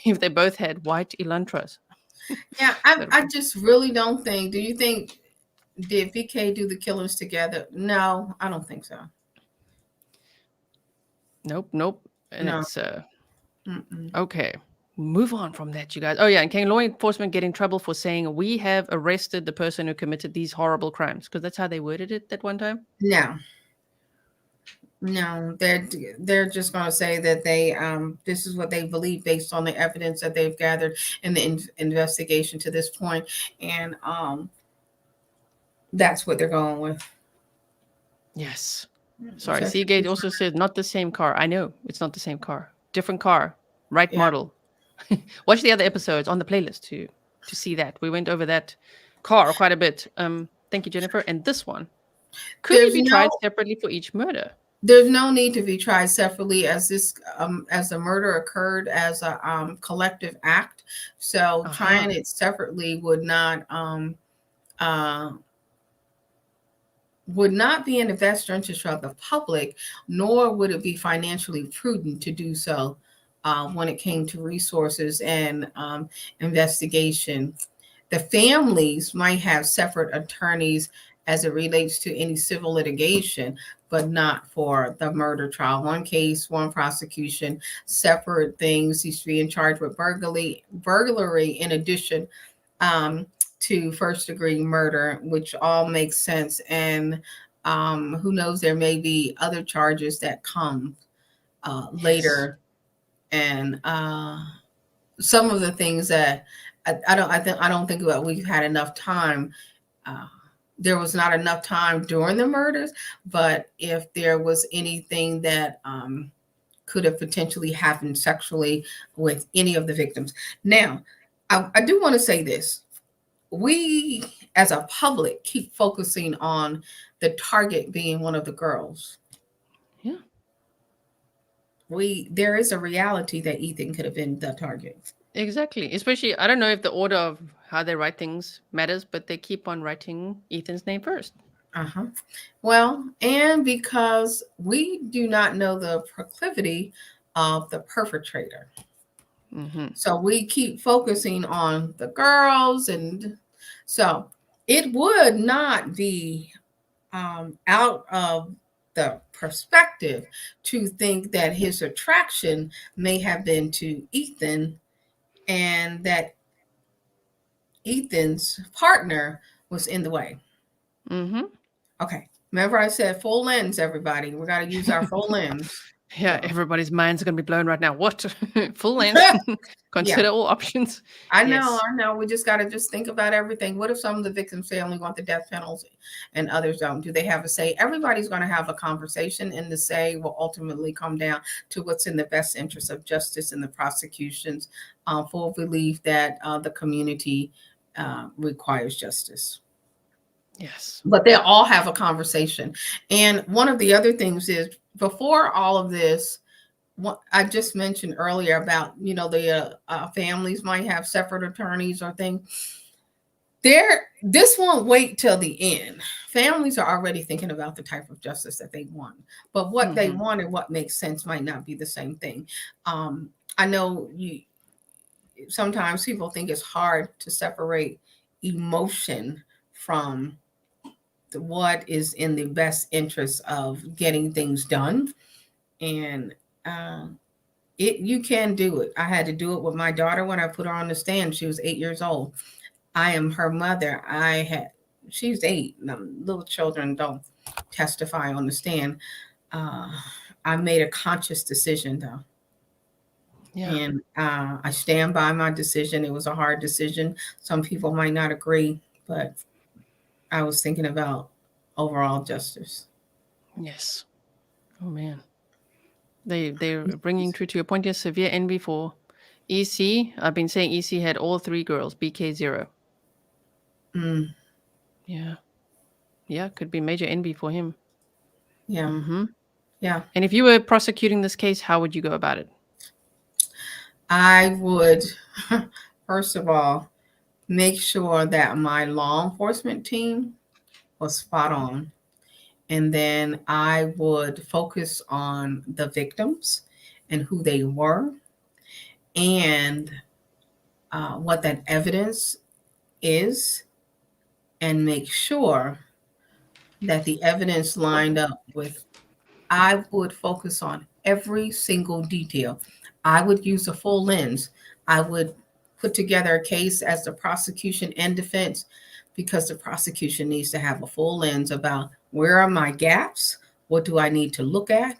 if they both had white Elantras? Yeah, I just really don't think. Do you think, did VK do the killers together? No, I don't think so. Nope. And No. it's okay. Move on from that, you guys. Oh yeah, and can law enforcement get in trouble for saying we have arrested the person who committed these horrible crimes? Because that's how they worded it at one time. No, they're just going to say that they this is what they believe based on the evidence that they've gathered in the investigation to this point, and that's what they're going with. Yes. Sorry, Seagate also said not the same car. I know it's not the same car, different car, right model. Watch the other episodes on the playlist to see that. We went over that car quite a bit. Thank you, Jennifer. And this one, could it be tried separately for each murder? There's no need to be tried separately, as this as the murder occurred as a collective act. So trying it separately would not be in the best interest of the public, nor would it be financially prudent to do so when it came to resources and investigation. The families might have separate attorneys as it relates to any civil litigation, but not for the murder trial. One case, one prosecution, separate things. He's being charged with burglary in addition to first-degree murder, which all makes sense. And who knows, there may be other charges that come later. And some of the things that I don't think that we've had enough time. There was not enough time during the murders, but if there was anything that could have potentially happened sexually with any of the victims. Now, I do want to say this. we as a public keep focusing on the target being one of the girls. Yeah. There is a reality that Ethan could have been the target. Exactly. Especially, I don't know if the order of how they write things matters, but they keep on writing Ethan's name first. Uh-huh. Well, and because we do not know the proclivity of the perpetrator. Mm-hmm. So we keep focusing on the girls. And so it would not be out of the perspective to think that his attraction may have been to Ethan, and that Ethan's partner was in the way. Mm-hmm. Okay. Remember I said full lens, everybody. We got to use our full lens. Yeah, So, everybody's minds are going to be blown right now. What? Full length? Consider yeah, all options. I Yes. know. We just got to just think about everything. What if some of the victims say only want the death penalty and others don't? Do they have a say? Everybody's going to have a conversation, and the say will ultimately come down to what's in the best interest of justice and the prosecution's full belief that the community requires justice. Yes. But they'll all have a conversation. And one of the other things is, before all of this, what I just mentioned earlier about, the families might have separate attorneys or things. This won't wait till the end. Families are already thinking about the type of justice that they want, but what they want and what makes sense might not be the same thing. I know sometimes people think it's hard to separate emotion from what is in the best interest of getting things done. And you can do it. I had to do it with my daughter when I put her on the stand. She was 8 years old. I am her mother. She's 8. Little children don't testify on the stand. I made a conscious decision, though. Yeah. And I stand by my decision. It was a hard decision. Some people might not agree, but I was thinking about overall justice. Yes. Oh man. They're bringing true to your point. Yes, severe envy for EC. I've been saying EC had all 3 girls. BK 0. Yeah. Yeah, could be major envy for him. Yeah. Mm-hmm. Yeah. And if you were prosecuting this case, how would you go about it? I would, first of all, make sure that my law enforcement team was spot on. And then I would focus on the victims and who they were, and what that evidence is, and make sure that the evidence lined up with. I would focus on every single detail. I would use a full lens. I would put together a case as the prosecution and defense, because the prosecution needs to have a full lens about where are my gaps, what do I need to look at,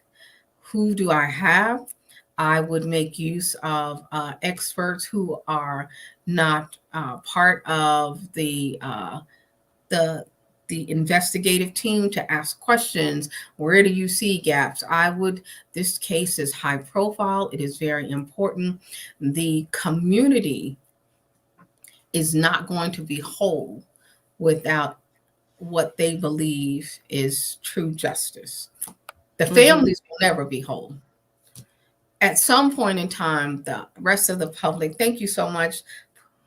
who do I have. I would make use of experts who are not part of the investigative team to ask questions. Where do you see gaps? This case is high profile. It is very important. The community is not going to be whole without what they believe is true justice. The families will never be whole. At some point in time, the rest of the public, thank you so much.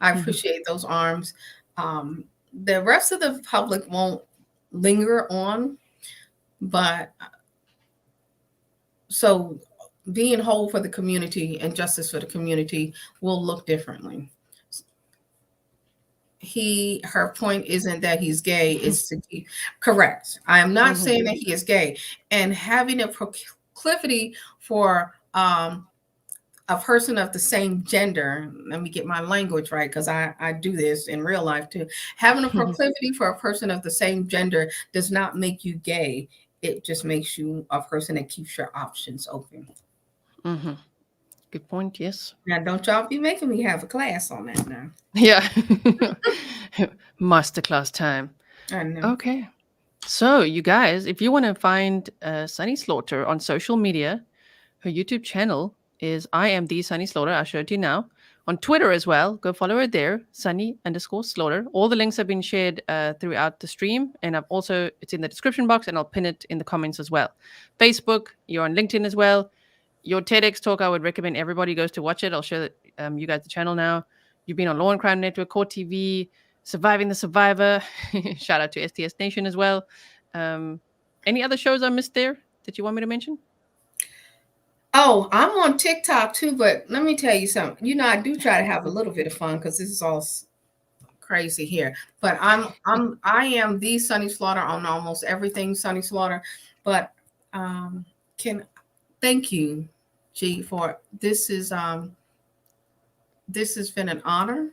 I appreciate those arms. The rest of the public won't linger on, but so being whole for the community and justice for the community will look differently. Her point isn't that he's gay, it's to keep correct. I am not saying that he is gay, and having a proclivity for a person of the same gender, let me get my language right, because I do this in real life too. Having a proclivity for a person of the same gender does not make you gay. It just makes you a person that keeps your options open. Good point, yes. Now, don't y'all be making me have a class on that now. Yeah. Masterclass time. I know. Okay. So, you guys, if you want to find Sunny Slaughter on social media, her YouTube channel is I am the Sunny Slaughter. I'll show it to you now. on Twitter as well. Go follow her there, Sunny_Slaughter. All the links have been shared throughout the stream, and it's in the description box, and I'll pin it in the comments as well. Facebook, you're on LinkedIn as well. Your TEDx talk, I would recommend everybody goes to watch it. I'll show you guys the channel now. You've been on Law and Crime Network, Court TV, Surviving the Survivor. Shout out to STS Nation as well. Any other shows I missed there that you want me to mention? Oh, I'm on TikTok too, but let me tell you something. You know, I do try to have a little bit of fun because this is all crazy here. But I am the Sunny Slaughter on almost everything Sunny Slaughter. But thank you, G, for this has been an honor,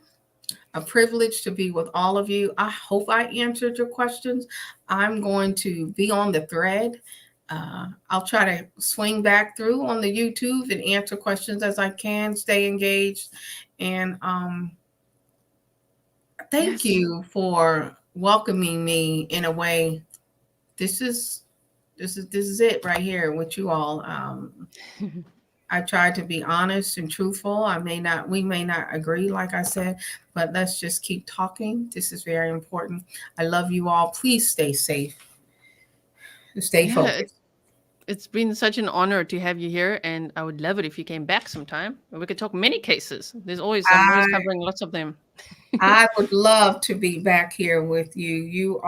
a privilege to be with all of you. I hope I answered your questions. I'm going to be on the thread. I'll try to swing back through on the YouTube and answer questions as I can, stay engaged. And thank you for welcoming me in a way. This is it right here with you all. I try to be honest and truthful. We may not agree, like I said, but let's just keep talking. This is very important. I love you all. Please stay safe. Stay focused. It's been such an honor to have you here, and I would love it if you came back sometime. We could talk many cases. I'm always covering lots of them. I would love to be back here with you. You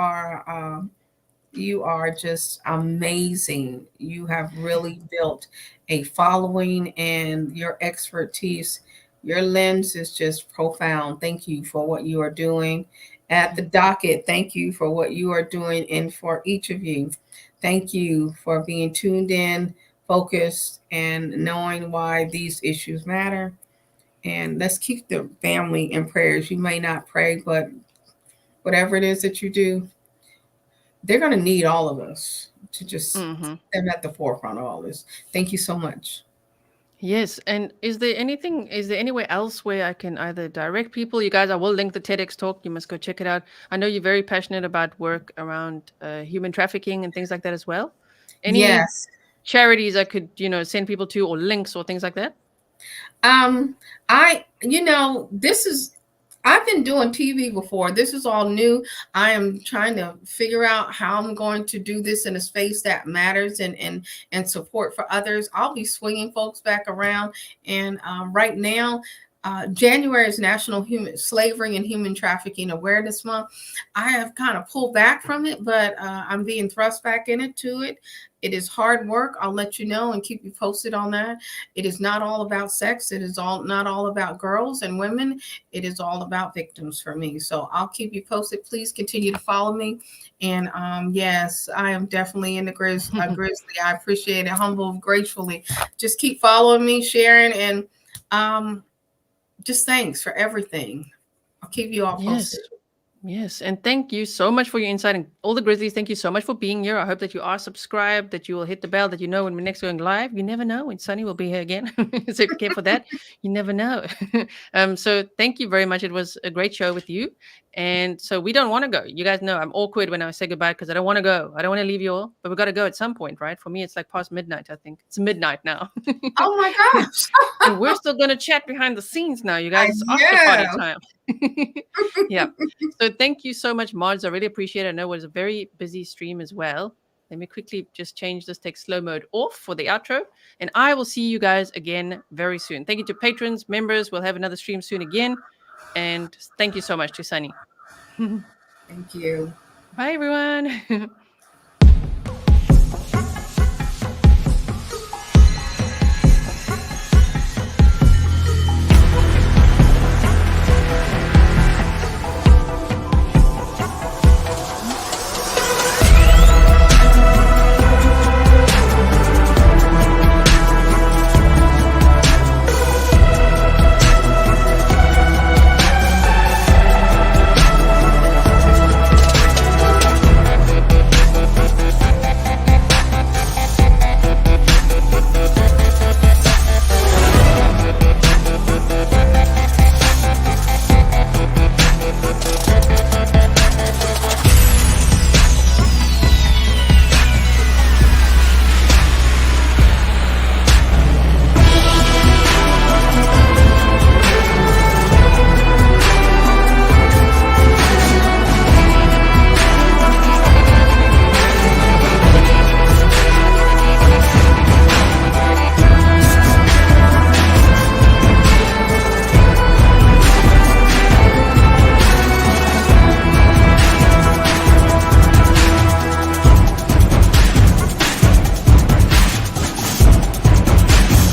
are just amazing. You have really built a following, and your expertise, your lens is just profound. Thank you for what you are doing at the docket. Thank you for what you are doing, and for each of you, thank you for being tuned in, focused, and knowing why these issues matter. And let's keep the family in prayers. You may not pray, but whatever it is that you do, they're going to need all of us to just them at the forefront of all this. Thank you so much. Yes. And is there anywhere else where I can either direct people? You guys, I will link the TEDx talk. You must go check it out. I know you're very passionate about work around human trafficking and things like that as well. Any charities I could, send people to, or links or things like that? I've been doing TV before. This is all new. I am trying to figure out how I'm going to do this in a space that matters and support for others. I'll be swinging folks back around. And right now, January is National Slavery and Human Trafficking Awareness Month. I have kind of pulled back from it, but I'm being thrust back into it. It is hard work. I'll let you know and keep you posted on that. It is not all about sex. It is not all about girls and women. It is all about victims for me. So I'll keep you posted. Please continue to follow me. And yes, I am definitely in the Grizzly. I appreciate it. Humble, gratefully. Just keep following me, sharing, and just thanks for everything. I'll keep you all posted. Yes. And thank you so much for your insight. And all the Grizzlies, thank you so much for being here. I hope that you are subscribed, that you will hit the bell, that you know when we're next going live. You never know when Sunny will be here again. So prepare for that. You never know. So thank you very much. It was a great show with you. And so we don't want to go. You guys know I'm awkward when I say goodbye because I don't want to go. I don't want to leave you all, but we got to go at some point, right? For me, it's like past midnight, I think. It's midnight now. Oh my gosh. And we're still going to chat behind the scenes now, you guys. It's after party time. Yeah. So thank you so much, mods. I really appreciate it. I know it was a very busy stream as well. Let me quickly just change this, take slow mode off for the outro. And I will see you guys again very soon. Thank you to patrons, members. We'll have another stream soon again. And thank you so much to Sunny. Thank you. Bye, everyone.